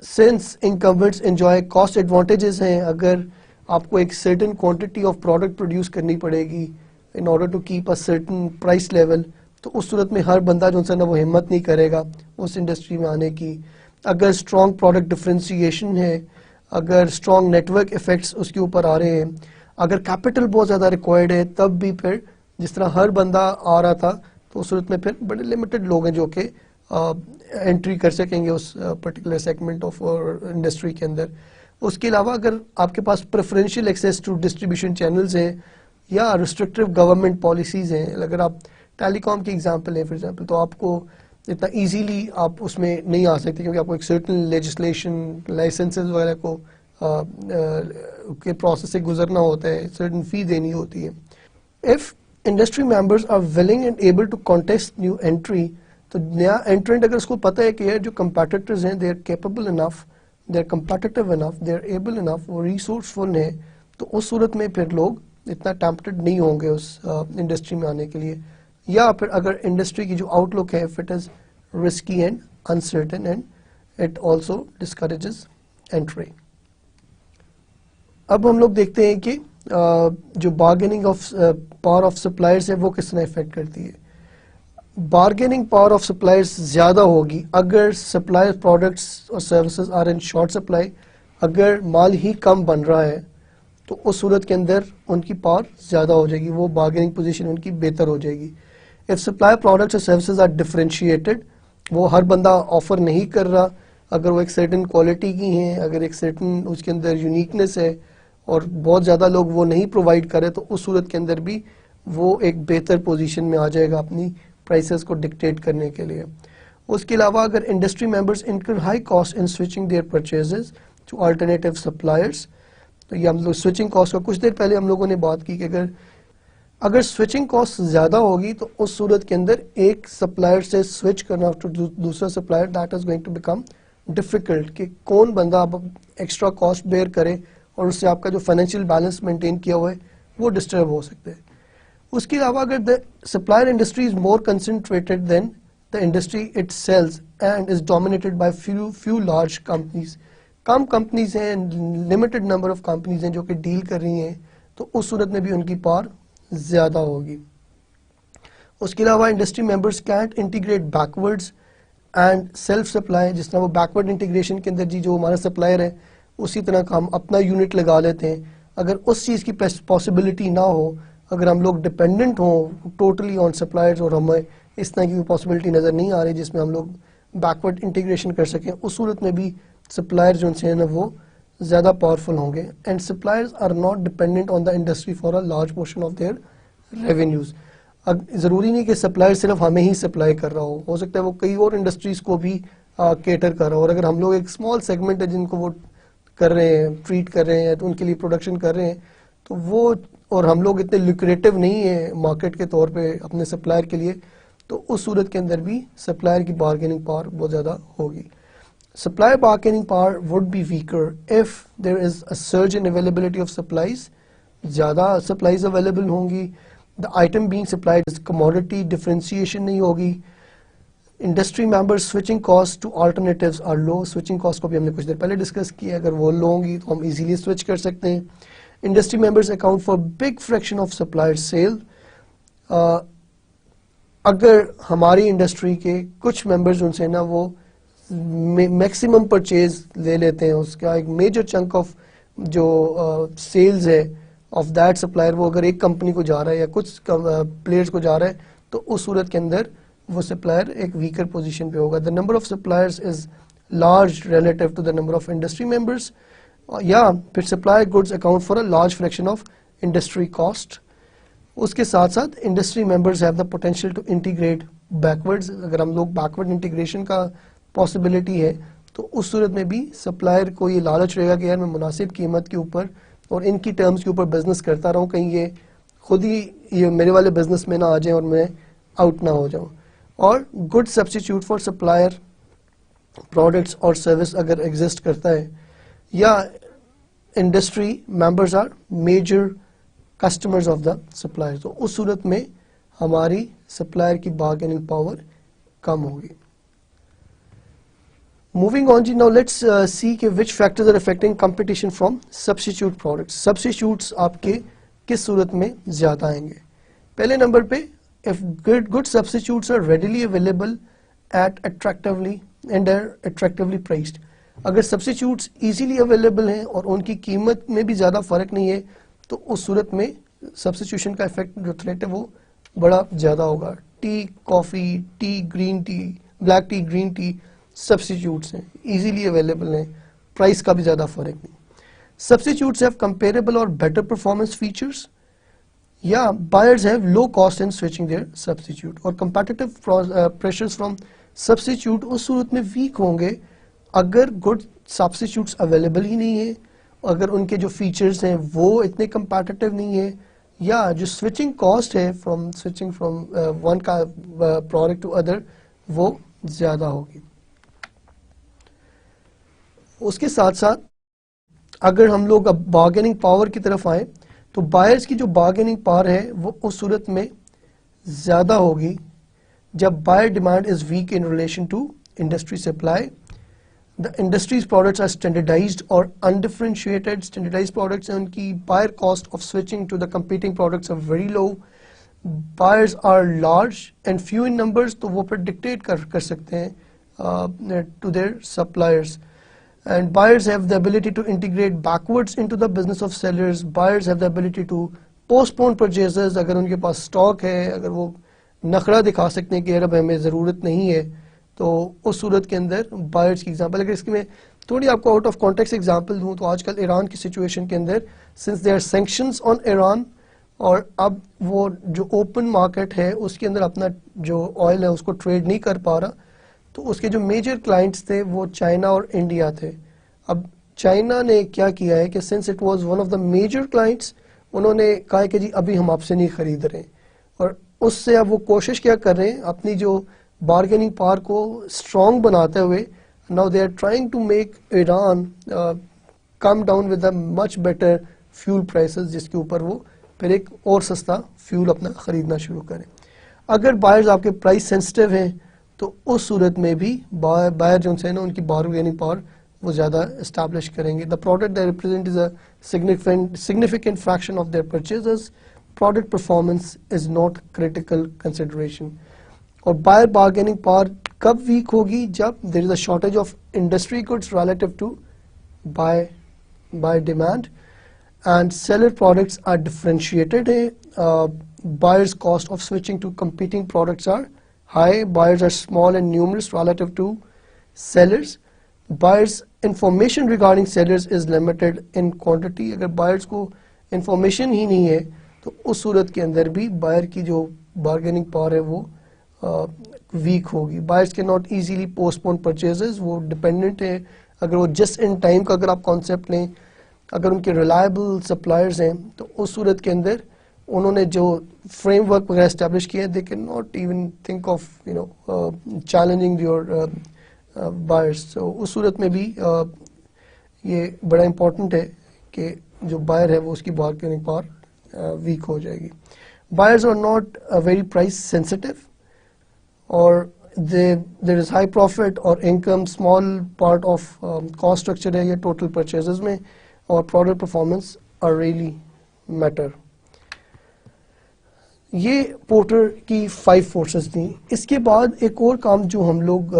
since incumbents enjoy cost advantages ہیں. اگر آپ کو ایک certain quantity of product produce کرنی پڑے گی in order to keep a certain price level, تو اس صورت میں ہر بندہ جو ہے نا وہ ہمت نہیں کرے گا اس انڈسٹری میں آنے کی. اگر اسٹرانگ پروڈکٹ ڈفرینسیشن ہے, اگر اسٹرانگ نیٹورک افیکٹس اس کے اوپر آ رہے ہیں, اگر کیپٹل بہت زیادہ ریکوائرڈ ہے, تب بھی پھر جس طرح ہر بندہ آ رہا تھا تو اس صورت میں پھر بڑے لمیٹڈ لوگ ہیں جو کہ انٹری کر سکیں گے اس پرٹیکولر سیگمنٹ آف انڈسٹری کے اندر. اس کے علاوہ اگر آپ کے پاس preferential access to distribution channels ہیں یا ریسٹرکٹیو گورنمنٹ پالیسیز ہیں, اگر آپ ٹیلی کام کی ایگزامپل ہے فار ایگزامپل, تو آپ کو اتنا ایزیلی آپ اس میں نہیں آ سکتے کیونکہ آپ کو ایک سرٹن لیجسلیشن لائسنسز وغیرہ کو کے پروسیس سے گزرنا ہوتا ہے, سرٹن فی دینی ہوتی ہے. If industry members are willing and able to contest new entry, تو نیا انٹرنٹ اگر اس کو پتہ ہے کہ یہ جو کمپیٹیٹرز ہیں they are capable enough, they are competitive enough, they are able enough, وہ ریسورسفل ہیں, تو اس صورت میں پھر لوگ اتنا ٹیمپٹڈ نہیں ہوں گے اس انڈسٹری میں آنے کے لیے. یا پھر اگر انڈسٹری کی جو آؤٹ لک ہے, if it is risky and uncertain and it also discourages entry. اب ہم لوگ دیکھتے ہیں کہ جو bargaining of power of suppliers ہے وہ کس طرح افیکٹ کرتی ہے. بارگیننگ پاور آف سپلائرز زیادہ ہوگی اگر سپلائر پروڈکٹس اور services are in short supply. اگر مال ہی کم بن رہا ہے تو اس صورت کے اندر ان کی پاور زیادہ ہو جائے گی, وہ بارگیننگ پوزیشن ان کی بہتر ہو جائے گی. اف سپلائر پروڈکٹس اور سروسز آر ڈفرینشیٹڈ, وہ ہر بندہ آفر نہیں کر رہا, اگر وہ ایک سرٹن کوالٹی کی ہیں, اگر ایک سرٹن اس کے اندر یونیکنیس ہے اور بہت زیادہ لوگ وہ نہیں پرووائڈ کرے, تو اس صورت کے اندر بھی وہ ایک بہتر پوزیشن میں آ جائے گا اپنی پرائسز کو ڈکٹیٹ کرنے کے لیے. اس کے علاوہ اگر industry members incur high cost in switching their purchases to alternative suppliers, تو یہ ہم لوگ سوئچنگ کاسٹ کا کچھ دیر پہلے ہم لوگوں نے بات کی کہ اگر سوئچنگ کاسٹ زیادہ ہوگی تو اس صورت کے اندر ایک سپلائر سے سوئچ کرنا ٹو دوسرا supplier, that is going to become difficult, کہ کون بندہ اب ایکسٹرا کاسٹ بیئر کرے اور اس سے آپ کا جو فائنینشیل بیلنس مینٹین کیا ہوا ہے وہ ڈسٹرب ہو سکتے ہیں. اس کے علاوہ اگر the supplier industry is more concentrated than the industry it sells and is dominated by few large companies, کم کمپنیز ہیں, لمیٹڈ نمبر آف کمپنیز ہیں جو کہ ڈیل کر رہی ہیں, تو اس صورت میں بھی ان کی پاور زیادہ ہوگی. اس کے علاوہ industry members can't integrate backwards and self supply, جس طرح وہ بیکورڈ انٹیگریشن کے اندر جو ہمارا سپلائر ہے اسی طرح کا ہم اپنا یونٹ لگا لیتے ہیں. اگر اس چیز کی پاسبلٹی نہ ہو, اگر ہم لوگ ڈپینڈنٹ ہوں ٹوٹلی آن سپلائرز اور ہمیں اس طرح کی پاسبلٹی نظر نہیں آ رہی جس میں ہم لوگ بیکورڈ انٹیگریشن کر سکیں, اس صورت میں بھی سپلائر جو ہیں نا وہ زیادہ پاورفل ہوں گے. And suppliers are not dependent on the industry for a large portion of their revenues. ضروری نہیں کہ سپلائر صرف ہمیں ہی سپلائی کر رہا ہو سکتا ہے وہ کئی اور انڈسٹریز کو بھی کیٹر کر رہا ہو, اور اگر ہم لوگ ایک اسمال سیگمنٹ ہے جن کو وہ کر رہے ہیں, ٹریٹ کر رہے ہیں, تو ان کے لیے پروڈکشن کر رہے ہیں, تو وہ اور ہم لوگ اتنے لوکریٹو نہیں ہیں مارکیٹ کے طور پہ اپنے سپلائر کے لیے, تو اس صورت کے اندر بھی سپلائر کی بارگیننگ پاور بہت زیادہ ہوگی. Supplier bargaining power would be weaker if there is a surge in availability of supplies. زیادہ supplies available ہوں گی, the item being supplied is commodity, differentiation نہیں ہوگی. Industry members switching costs to alternatives are low. Switching cost کو بھی ہم نے کچھ دیر پہلے ڈسکس کیا, اگر وہ لو ہوں گی تو ہم easily switch کر سکتے ہیں. Industry members account for big fraction of supplier sale. اگر ہماری انڈسٹری کے کچھ ممبرز ان سے نا وہ میکسیمم پرچیز لے لیتے ہیں, اس کا ایک میجر چنک آف جو سیلز ہے آف دیٹ سپلائر وہ اگر ایک کمپنی کو جا رہا ہے یا کچھ پلیئرز کو جا رہا ہے, تو اس صورت کے اندر وہ سپلائر ایک ویکر پوزیشن پہ ہوگا. The number of suppliers is large relative to the number of industry members, یا پھر supply goods account for a large fraction of industry cost. اس کے ساتھ ساتھ industry members have the potential to integrate backwards. اگر ہم لوگ backward integration کا پاسبلٹی ہے تو اس صورت میں بھی سپلائر کو یہ لالچ رہے گا کہ یار میں مناسب قیمت کے اوپر اور ان کی ٹرمز کے اوپر بزنس کرتا رہوں, کہیں یہ خود ہی یہ میرے والے بزنس میں نہ آ جائیں اور میں آؤٹ نہ ہو جاؤں. اور good substitute for supplier products اور سروس اگر ایگزسٹ کرتا ہے یا industry members are major customers of the supplier, تو اس صورت میں ہماری سپلائر کی بارگیننگ پاور کم ہوگی. موونگ آن جی, ناؤ لیٹس سی کہ which factors are affecting competition from substitute products. Substitutes آپ کے کس صورت میں زیادہ آئیں گے؟ پہلے نمبر پہ if good substitutes are readily available at attractively priced. اگر substitutes easily available ہیں اور ان کی قیمت میں بھی زیادہ فرق نہیں ہے تو اس صورت میں substitution کا effect جو threat ہے وہ بڑا زیادہ ہوگا. Tea, coffee, tea, green tea, black tea, green tea substitutes ہیں, easily available ہیں, پرائس کا بھی زیادہ فرق نہیں. Substitutes have comparable or better performance features. Yeah, buyers have low cost in switching their substitute. اور competitive pressures from substitute اس صورت میں weak ہوں گے اگر good substitutes available ہی نہیں ہیں, اگر ان کے جو features ہیں وہ اتنے competitive نہیں ہیں, یا جو switching cost ہے switching from one product to other وہ زیادہ ہوگی. اس کے ساتھ ساتھ اگر ہم لوگ اب bargaining power کی طرف آئیں تو بائرز کی جو بارگیننگ پاور ہے وہ اس صورت میں زیادہ ہوگی جب buyer demand is weak in relation to industry supply. The industry's products are standardised اور انڈیفرینشیٹڈ. اسٹینڈرڈائزڈ پروڈکٹس ہیں, ان کی buyer cost of switching to the competing products are very low. Buyers are large and few in numbers, تو وہ پھر dictate کر سکتے ہیں to their suppliers. And buyers have the ability to integrate backwards into the business of sellers. Buyers have the ability to postpone purchases. اگر ان کے پاس stock ہے, اگر وہ نخرہ دکھا سکتے ہیں کہ اب ہمیں ضرورت نہیں ہے, تو اس صورت کے اندر بائرز کی ایگزامپل, اگر اس کی میں تھوڑی آپ کو آؤٹ آف کانٹیکسٹ ایگزامپل دوں تو آج کل ایران کی سچویشن کے اندر سنس دے آر سینکشنز آن ایران, اور اب وہ جو اوپن مارکیٹ ہے اس کے اندر اپنا جو آئل ہے اس کو ٹریڈ نہیں کر پا رہا, تو اس کے جو میجر کلائنٹس تھے وہ چائنا اور انڈیا تھے. اب چائنا نے کیا کیا ہے کہ since it was one of the major clients, انہوں نے کہا کہ جی ابھی ہم آپ سے نہیں خرید رہے, اور اس سے اب وہ کوشش کیا کر رہے ہیں اپنی جو بارگیننگ پاور کو اسٹرانگ بناتے ہوئے, now they are trying to make Iran come down with a much better fuel prices, جس کے اوپر وہ پھر ایک اور سستا فیول اپنا خریدنا شروع کریں. اگر بائرز آپ کے پرائس سینسٹیو ہیں تو اس صورت میں بھی بائر جو ہیں نا ان کی بارگیننگ پاور وہ زیادہ اسٹیبلش کریں گے. The product they represent is a significant fraction of their purchases. Product performance is not critical consideration. اور بائر بارگیننگ پاور کب ویک ہوگی؟ جب there is a shortage of industry goods relative to buy demand, and seller products are differentiated. Buyers cost of switching to competing products are high. Buyers are small and numerous relative to sellers. Buyers information regarding sellers is limited in quantity. اگر buyers کو information ہی نہیں ہے تو اس صورت کے اندر بھی buyer کی جو بارگیننگ پاور ہے وہ ویک ہوگی. buyers cannot easily postpone purchases. وہ ڈپینڈنٹ ہے, اگر وہ جسٹ ان ٹائم کا اگر آپ کانسیپٹ لیں, اگر ان کے ریلائبل سپلائرز ہیں تو اس صورت کے اندر انہوں نے جو فریم ورک وغیرہ اسٹیبلش کیا ہے, they cannot even think of challenging your buyers. So اس صورت میں بھی یہ بڑا امپورٹنٹ ہے کہ جو بائر ہے وہ اس کی بارگیننگ پاور ویک ہو جائے گی. Buyers are not very price sensitive, اور there is high profit or income, small part of cost structure ہے یہ total purchases میں, اور product performance are really matter. یہ پورٹر کی 5 فورسز تھیں. اس کے بعد ایک اور کام جو ہم لوگ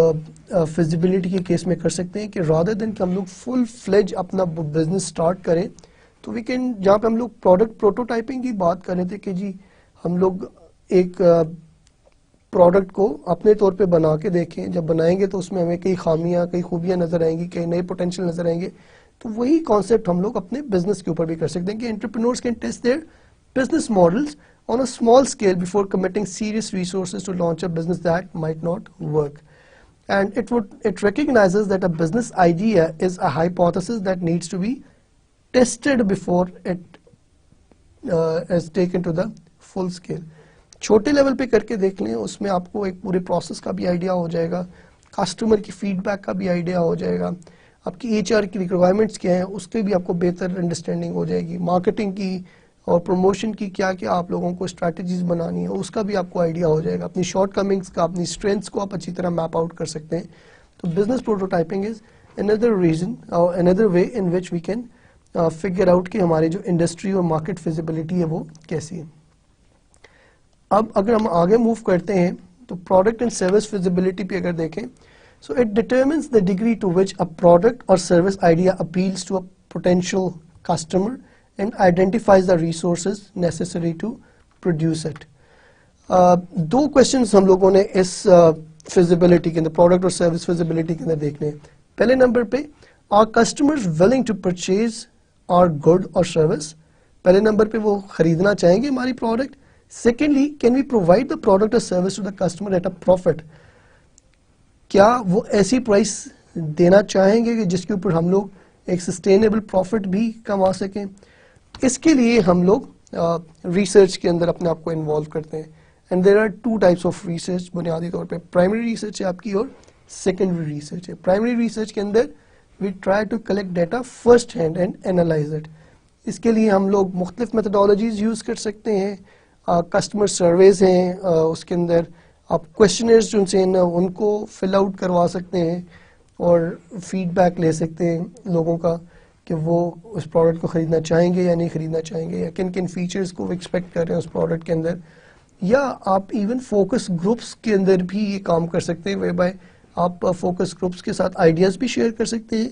فیزیبلٹی کے کیس میں کر سکتے ہیں کہ رادر دین کہ ہم لوگ فل فلیج اپنا بزنس سٹارٹ کریں, تو وی کین, جہاں پہ ہم لوگ پروڈکٹ پروٹوٹائپنگ کی بات کر رہے تھے کہ جی ہم لوگ ایک پروڈکٹ کو اپنے طور پہ بنا کے دیکھیں, جب بنائیں گے تو اس میں ہمیں کئی خامیاں کئی خوبیاں نظر آئیں گی, کئی نئے پوٹینشیل نظر آئیں گے, تو وہی کانسیپٹ ہم لوگ اپنے بزنس کے اوپر بھی کر سکتے ہیں کہ entrepreneurs can test their business models on a small scale before committing serious resources to launch a business that might not work. And it recognizes that a business idea is a hypothesis that needs to be tested before it is taken to the full scale. چھوٹے level پہ کر کے دیکھ لیں, اس میں آپ کو ایک پورے پروسیس کا بھی آئیڈیا ہو جائے گا, کسٹمر کی فیڈ بیک کا بھی آئیڈیا ہو جائے گا, آپ کی ایچ آر کی ریکوائرمنٹس کیا ہیں اس کے بھی آپ کو بہتر انڈرسٹینڈنگ ہو جائے گی, مارکیٹنگ کی اور پروموشن کی کیا کیا آپ لوگوں کو اسٹریٹجیز بنانی ہے اس کا بھی آپ کو آئیڈیا ہو جائے گا, اپنی شارٹ کمنگس کا, اپنی اسٹرینتھس کو آپ اچھی طرح میپ آؤٹ کر سکتے ہیں. تو business prototyping is another reason or another way in which we can figure out کہ ہماری جو انڈسٹری اور مارکیٹ فیزیبلٹی ہے وہ کیسی ہے. اب اگر ہم آگے موو کرتے ہیں تو پروڈکٹ اینڈ سروس فیزیبلٹی پہ اگر دیکھیں, so it determines the degree to which a product or service idea appeals to a potential customer and identifies the resources necessary to produce it. Do questions ہم لوگوں نے اس feasibility کے اندر, product اور service feasibility کے اندر دیکھنے ہیں. پہلے نمبر پہ are customers willing to purchase our good or service, پہلے نمبر پہ وہ خریدنا چاہیں گے ہماری product. Secondly, can we provide the product or service to the customer at a profit, کیا وہ ایسی پرائس دینا چاہیں گے کہ جس کے اوپر ہم لوگ ایک سسٹینیبل پروفٹ بھی کما سکیں. اس کے لیے ہم لوگ ریسرچ کے اندر اپنے آپ کو انوالو کرتے ہیں. And there are two types of research, بنیادی طور پہ پرائمری ریسرچ ہے آپ کی اور سیکنڈری ریسرچ ہے. پرائمری ریسرچ کے اندر we try to collect data first hand and analyze it. اس کے لیے ہم لوگ مختلف میتھڈالوجیز یوز کر سکتے ہیں. کسٹمر سرویز ہیں, اس کے اندر آپ کویشچنرز جو سے ان کو فل آؤٹ کروا سکتے ہیں اور فیڈ بیک لے سکتے ہیں لوگوں کا کہ وہ اس پروڈکٹ کو خریدنا چاہیں گے یا نہیں خریدنا چاہیں گے, یا کن کن فیچرز کو ایکسپیکٹ کر رہے ہیں اس پروڈکٹ کے اندر. یا آپ ایون فوکس گروپس کے اندر بھی یہ کام کر سکتے ہیں, وے بائی آپ فوکس گروپس کے ساتھ آئیڈیاز بھی شیئر کر سکتے ہیں,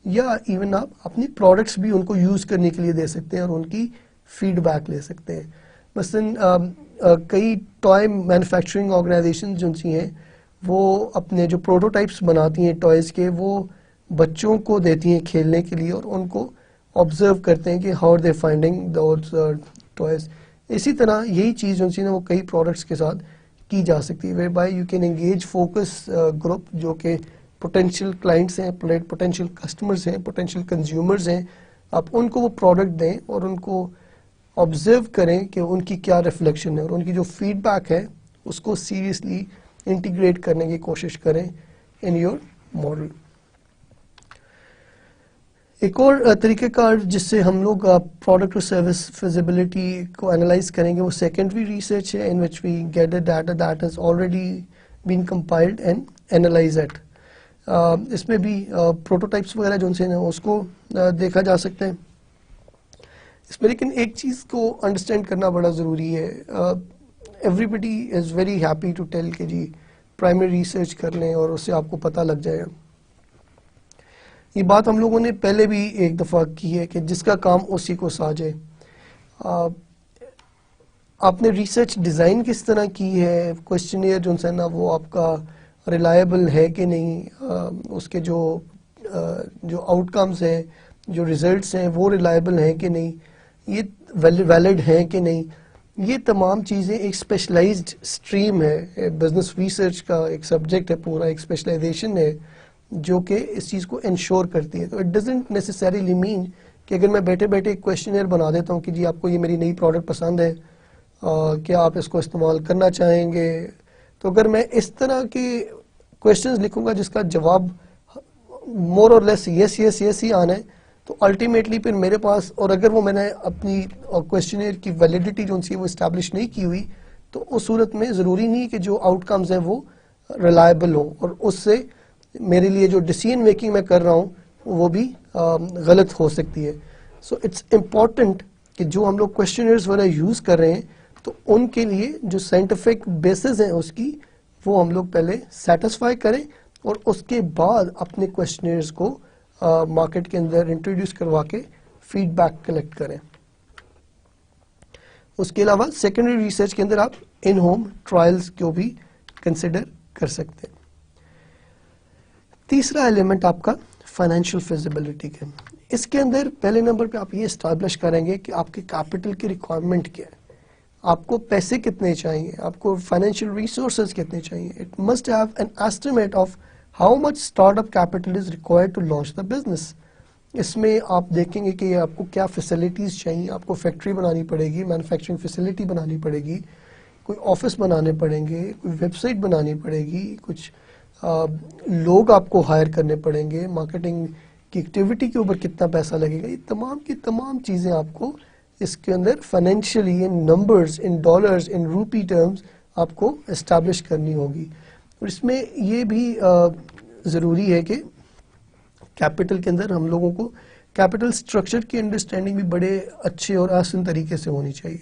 یا ایون آپ اپنی پروڈکٹس بھی ان کو یوز کرنے کے لیے دے سکتے ہیں اور ان کی فیڈ بیک لے سکتے ہیں. مثلاً کئی ٹوائے مینوفیکچرنگ آرگنائزیشن جو سی ہیں وہ اپنے جو پروٹوٹائپس بناتی ہیں ٹوائز کے, وہ بچوں کو دیتی ہیں کھیلنے کے لیے اور ان کو آبزرو کرتے ہیں کہ how they finding those toys. اسی طرح یہی چیز جو سی نا وہ کئی پروڈکٹس کے ساتھ کی جا سکتی ہے, way by you can engage focus group جو کہ پوٹینشیل کلائنٹس ہیں, پوٹینشیل کسٹمرز ہیں, پوٹینشیل کنزیومرز ہیں. آپ ان کو وہ پروڈکٹ دیں اور ان کو آبزرو کریں کہ ان کی کیا ریفلیکشن ہے, اور ان کی جو فیڈ بیک ہے اس کو سیریسلی انٹیگریٹ کرنے کی کوشش کریں ان یور ماڈل. ایک اور طریقہ کار جس سے ہم لوگ پروڈکٹ اور سروس فیزیبلٹی کو انالائز کریں گے وہ سیکنڈری ریسرچ ہے, in which we get a data that has already been compiled and analyze it. اس میں بھی پروٹوٹائپس وغیرہ جو ان سے اس کو دیکھا جا سکتا ہے. اس میں لیکن ایک چیز کو انڈرسٹینڈ کرنا بڑا ضروری ہے. Everybody is very happy to tell کہ جی پرائمری ریسرچ کر لیں اور اس سے آپ کو پتہ لگ جائے گا. یہ بات ہم لوگوں نے پہلے بھی ایک دفعہ کی ہے کہ جس کا کام اسی کو ساجے. آپ نے ریسرچ ڈیزائن کس طرح کی ہے, کویشچنیئر جو ہے نا وہ آپ کا ریلائبل ہے کہ نہیں, اس کے جو آؤٹ کمز ہیں, جو ریزلٹس ہیں وہ ریلائبل ہیں کہ نہیں, یہ ویلڈ ہیں کہ نہیں. یہ تمام چیزیں ایک اسپیشلائزڈ اسٹریم ہے, بزنس ریسرچ کا ایک سبجیکٹ ہے, پورا ایک اسپیشلائزیشن ہے جو کہ اس چیز کو انشور کرتی ہے. تو اٹ ڈزنٹ نیسسریلی مین کہ اگر میں بیٹھے بیٹھے ایک کویشچنیئر بنا دیتا ہوں کہ جی آپ کو یہ میری نئی پروڈکٹ پسند ہے, کیا آپ اس کو استعمال کرنا چاہیں گے, تو اگر میں اس طرح کے کویشچنز لکھوں گا جس کا جواب مور اور لیس یس یس یس ہی آنا ہے, تو الٹیمیٹلی پھر میرے پاس, اور اگر وہ میں نے اپنی کویشچنیئر کی ویلیڈیٹی جو سی وہ اسٹیبلش نہیں کی ہوئی, تو اس صورت میں ضروری نہیں کہ جو آؤٹ کمز ہیں وہ ریلائبل ہوں, اور اس سے میرے لیے جو ڈیسیژن میکنگ میں کر رہا ہوں وہ بھی غلط ہو سکتی ہے. سو اٹس امپورٹنٹ کہ جو ہم لوگ کویشچنیئرز وغیرہ یوز کر رہے ہیں تو ان کے لیے جو سائنٹیفک بیسز ہیں اس کی وہ ہم لوگ پہلے سیٹسفائی کریں, اور اس کے بعد اپنے کویشچنیئرز کو مارکیٹ کے اندر انٹروڈیوس کروا کے فیڈ بیک کلیکٹ کریں. اس کے علاوہ سیکنڈری ریسرچ کے اندر آپ ان ہوم ٹرائلز کو بھی کنسیڈر کر سکتے ہیں. تیسرا ایلیمنٹ آپ کا فائنینشیل فیزیبلٹی کا. اس کے اندر پہلے نمبر پہ آپ یہ اسٹیبلش کریں گے کہ آپ کے کیپٹل کی ریکوائرمنٹ کیا ہے, آپ کو پیسے کتنے چاہیے, آپ کو فائنینشیل ریسورسز کتنے چاہیے. It must have an estimate of how much start up capital is required to launch the business. اس میں آپ دیکھیں گے کہ آپ کو کیا فیسلٹیز چاہیے, آپ کو فیکٹری بنانی پڑے گی, مینوفیکچرنگ فیسلٹی بنانی پڑے گی, کوئی آفس بنانے پڑیں گے, کوئی ویب سائٹ بنانی پڑے گی, کچھ لوگ آپ کو ہائر کرنے پڑیں گے, مارکیٹنگ کی ایکٹیویٹی کے اوپر کتنا پیسہ لگے گا, یہ تمام کی تمام چیزیں آپ کو اس کے اندر financially in numbers, in dollars, in rupee terms آپ کو اسٹیبلش کرنی ہوگی. اور اس میں یہ بھی ضروری ہے کہ کیپٹل کے اندر ہم لوگوں کو کیپٹل سٹرکچر کی انڈرسٹینڈنگ بھی بڑے اچھے اور آسان طریقے سے ہونی چاہیے.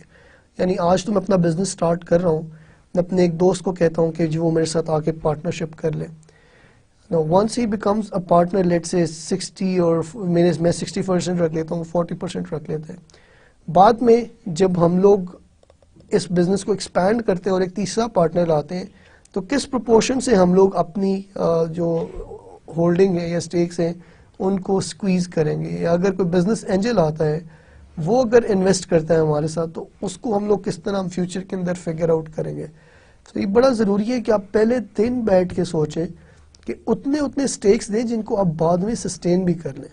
یعنی آج تو میں اپنا بزنس سٹارٹ کر رہا ہوں, میں اپنے ایک دوست کو کہتا ہوں کہ جو وہ میرے ساتھ آ کے پارٹنرشپ کر لے. Now once he becomes a partner, let's say 60 اور میں 60% رکھ لیتا ہوں, 40% رکھ لیتے ہیں. بعد میں جب ہم لوگ اس بزنس کو ایکسپینڈ کرتے ہیں اور ایک تیسرا پارٹنر لاتے ہیں, تو کس پروپورشن سے ہم لوگ اپنی جو ہولڈنگ ہے یا سٹیکس ہیں ان کو سکویز کریں گے. یا اگر کوئی بزنس اینجل آتا ہے, وہ اگر انویسٹ کرتا ہے ہمارے ساتھ, تو اس کو ہم لوگ کس طرح ہم فیوچر کے اندر فگر آؤٹ کریں گے. تو یہ بڑا ضروری ہے کہ آپ پہلے دن بیٹھ کے سوچیں کہ اتنے سٹیکس دیں جن کو آپ بعد میں سسٹین بھی کر لیں.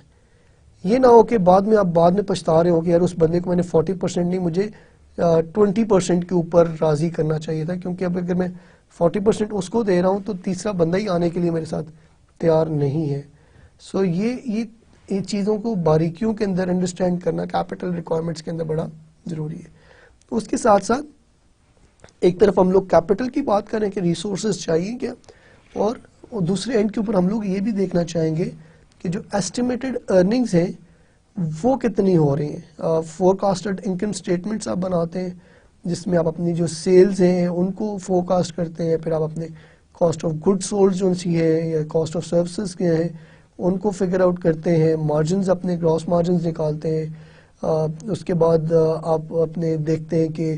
یہ نہ ہو کہ بعد میں پچھتا رہے ہو کہ یار اس بندے کو میں نے 40% نہیں, مجھے 20% کے اوپر راضی کرنا چاہیے تھا, کیونکہ اب اگر میں 40% اس کو دے رہا ہوں تو تیسرا بندہ ہی آنے کے لیے میرے ساتھ تیار نہیں ہے. سو یہ چیزوں کو باریکیوں کے اندر انڈرسٹینڈ کرنا کیپٹل ریکوائرمنٹس کے اندر بڑا ضروری ہے. اس کے ساتھ ساتھ ایک طرف ہم لوگ کیپٹل کی بات کریں کہ ریسورسز چاہیے کیا, اور دوسرے اینڈ کے اوپر ہم لوگ یہ بھی دیکھنا چاہیں گے کہ جو ایسٹیمیٹڈ ارننگز ہیں وہ کتنی ہو رہی ہیں. فور کاسٹڈ انکم اسٹیٹمنٹس آپ بناتے ہیں جس میں آپ اپنی جو سیلز ہیں ان کو فور کاسٹ کرتے ہیں, پھر آپ اپنے کاسٹ آف گڈ سولڈ جو سی ہے یا کاسٹ آف سروسز کے ہیں ان کو فگر آؤٹ کرتے ہیں, مارجنز اپنے گراس مارجنز نکالتے ہیں. اس کے بعد آپ اپنے دیکھتے ہیں کہ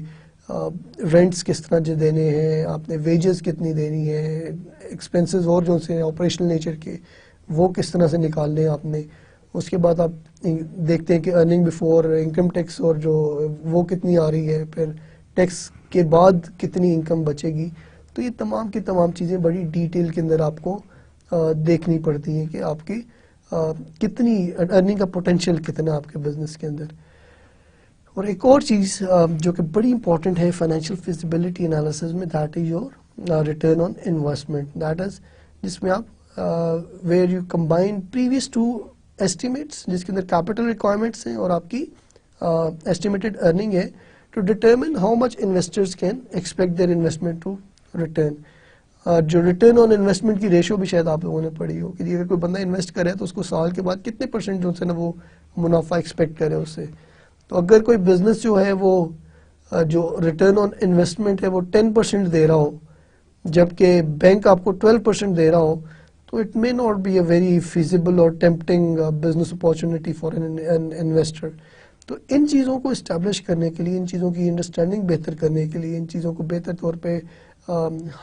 رینٹس کس طرح جو دینے ہیں, آپ نے ویجز کتنی دینی ہے, ایکسپینسز اور جو سے آپریشنل نیچر کے وہ کس طرح سے نکالنے ہیں آپ نے. اس کے بعد آپ دیکھتے ہیں کہ ارننگ بیفور انکم ٹیکس اور جو وہ کتنی آ رہی ہے, پھر ٹیکس کے بعد کتنی انکم بچے گی. تو یہ تمام کی تمام چیزیں بڑی ڈیٹیل کے اندر آپ کو دیکھنی پڑتی ہیں کہ آپ کی کتنی ارننگ کا پوٹینشیل کتنا آپ کے بزنس کے اندر. اور ایک اور چیز جو کہ بڑی امپورٹنٹ ہے فائنینشیل فیزیبلٹی انالیسس میں, that is your return on investment. That is جس میں آپ where you combine previous two estimates جس کے اندر کیپٹل ریکوائرمنٹس ہیں اور آپ کی ایسٹیمیٹڈ ارننگ ہے, to determine how much investors can expect their investment to return. جو ریٹرن آن انویسٹمنٹ کی ریشو بھی شاید آپ لوگوں نے پڑھی ہو کہ اگر کوئی بندہ انویسٹ کرے تو اس کو سال کے بعد کتنے پرسنٹ جو سے نا وہ منافع ایکسپیکٹ کرے اس سے. تو اگر کوئی بزنس جو ہے وہ جو ریٹرن آن انویسٹمنٹ ہے وہ 10% دے رہا ہو جبکہ بینک آپ کو 12% دے رہا ہو, تو it may not be a very feasible اور tempting business opportunity for an investor. تو ان چیزوں کو اسٹیبلش کرنے کے لیے, ان چیزوں کی انڈرسٹینڈنگ بہتر کرنے کے لیے, ان چیزوں کو بہتر طور پہ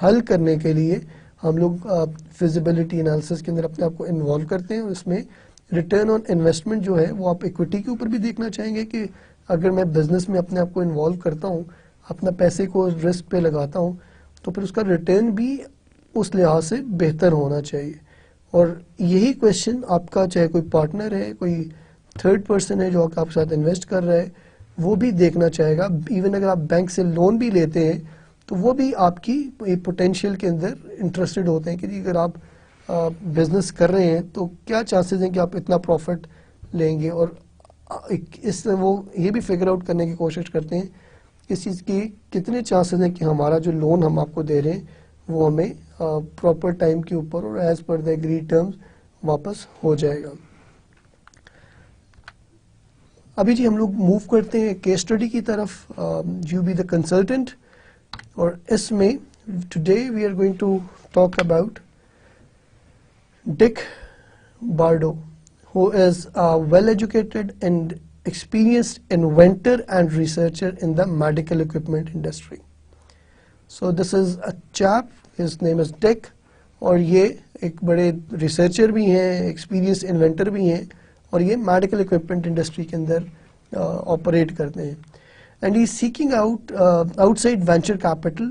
حل کرنے کے لیے ہم لوگ فیزیبلٹی انالیسس کے اندر اپنے آپ کو انوالو کرتے ہیں. اس میں ریٹرن آن انویسٹمنٹ جو ہے وہ آپ ایکویٹی کے اوپر بھی دیکھنا چاہیں گے کہ اگر میں بزنس میں اپنے آپ کو انوالو کرتا ہوں, اپنا پیسے کو رسک پہ لگاتا ہوں, تو پھر اس کا ریٹرن بھی اس لحاظ سے بہتر ہونا چاہیے. اور یہی کویشچن آپ کا چاہے کوئی پارٹنر ہے, کوئی تھرڈ پرسن ہے جو آپ کے ساتھ انویسٹ کر رہا ہے, وہ بھی دیکھنا چاہے گا. ایون اگر آپ بینک سے لون بھی لیتے ہیں تو وہ بھی آپ کی پوٹینشیل کے اندر انٹرسٹڈ ہوتے ہیں کہ اگر آپ بزنس کر رہے ہیں تو کیا چانسز ہیں کہ آپ اتنا پروفٹ لیں گے. اور اس وہ یہ بھی فگر آؤٹ کرنے کی کوشش کرتے ہیں اس چیز کی کتنے چانسز ہیں کہ ہمارا جو لون ہم آپ کو دے رہے ہیں وہ ہمیں پراپر ٹائم کے اوپر اور ایز پر دا ایگریڈ ٹرمز واپس ہو جائے گا. ابھی جی ہم لوگ موو کرتے ہیں کیس اسٹڈی کی طرف, یو بی دا کنسلٹنٹ. اور اس میں today we are going to talk about Dick Bardo, who is a well-educated and experienced inventor and researcher in the medical equipment industry. So this is a chap, his name is Dick, اور یہ ایک بڑے researcher بھی ہیں, experience inventor بھی ہیں, اور یہ میڈیکل اکوپمنٹ انڈسٹری کے اندر آپریٹ کرتے ہیں. And he is seeking outside venture capital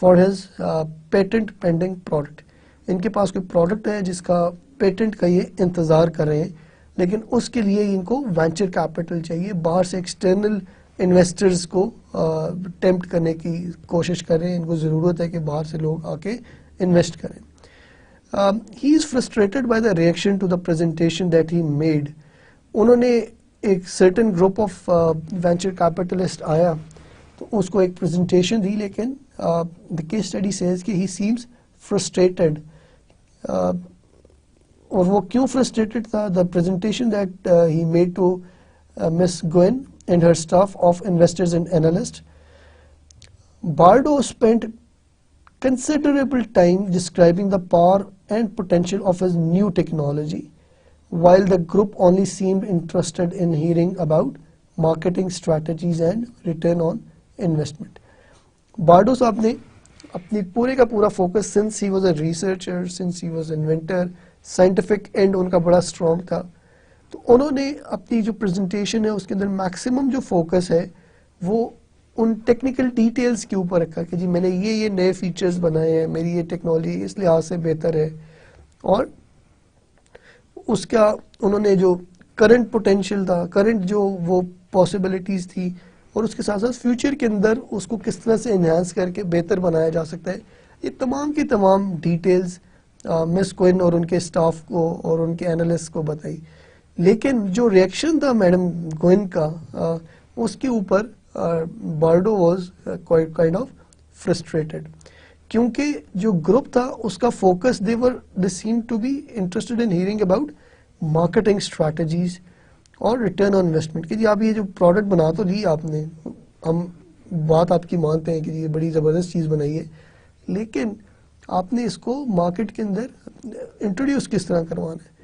for his patent pending product. ان کے پاس کوئی پروڈکٹ ہے جس کا پیٹنٹ کا یہ انتظار کر رہے ہیں, لیکن اس کے لیے ان کو وینچر کیپٹل چاہیے, باہر سے ایکسٹرنل انویسٹرز کو ٹیمپٹ کرنے کی کوشش کریں. ان کو ضرورت ہے کہ باہر سے لوگ آ کے انویسٹ کریں. He is frustrated by the reaction to the presentation that he made. انہوں نے ایک certain group of venture capitalist آیا تو اس کو ایک presentation دی, لیکن the case study says کہ he seems frustrated. اور وہ کیوں frustrated تھا؟ The presentation that he made to Miss Gwen and her staff of investors and analysts. Bardo spent considerable time describing the power and potential of his new technology, while the group only seemed interested in hearing about marketing strategies and return on investment. Bardo صاحب نے اپنی پورے کا پورا focus, since he was a researcher, since he was inventor, scientific end ان کا بڑا strong تھا, تو انہوں نے اپنی جو presentation ہے اس کے اندر maximum جو فوکس ہے وہ ان ٹیکنیکل ڈیٹیلز کے اوپر رکھا کہ جی میں نے یہ نئے فیچرز بنائے ہیں, میری یہ ٹیکنالوجی اس لحاظ سے بہتر ہے, اور اس کا انہوں نے جو کرنٹ پوٹینشیل تھا, کرنٹ جو وہ پاسبلٹیز تھی, اور اس کے ساتھ ساتھ فیوچر کے اندر اس کو کس طرح سے انہانس کر کے بہتر بنایا جا سکتا ہے, یہ تمام کی تمام ڈیٹیلز مس کوئن اور ان کے اسٹاف کو اور ان کے اینالسٹ کو بتائی. لیکن جو ریئیکشن تھا میڈم کوئن کا اس کے اوپر Bardo was quite kind of frustrated, کیونکہ جو گروپ تھا اس کا focus they seemed to be interested in hearing about marketing strategies اور return on investment, کہ جی آپ یہ جو پروڈکٹ بنا تو لی آپ نے, ہم بات آپ کی مانتے ہیں کہ یہ بڑی زبردست چیز بنائی ہے, لیکن آپ نے اس کو مارکیٹ کے اندر انٹروڈیوس کس طرح کروانا ہے,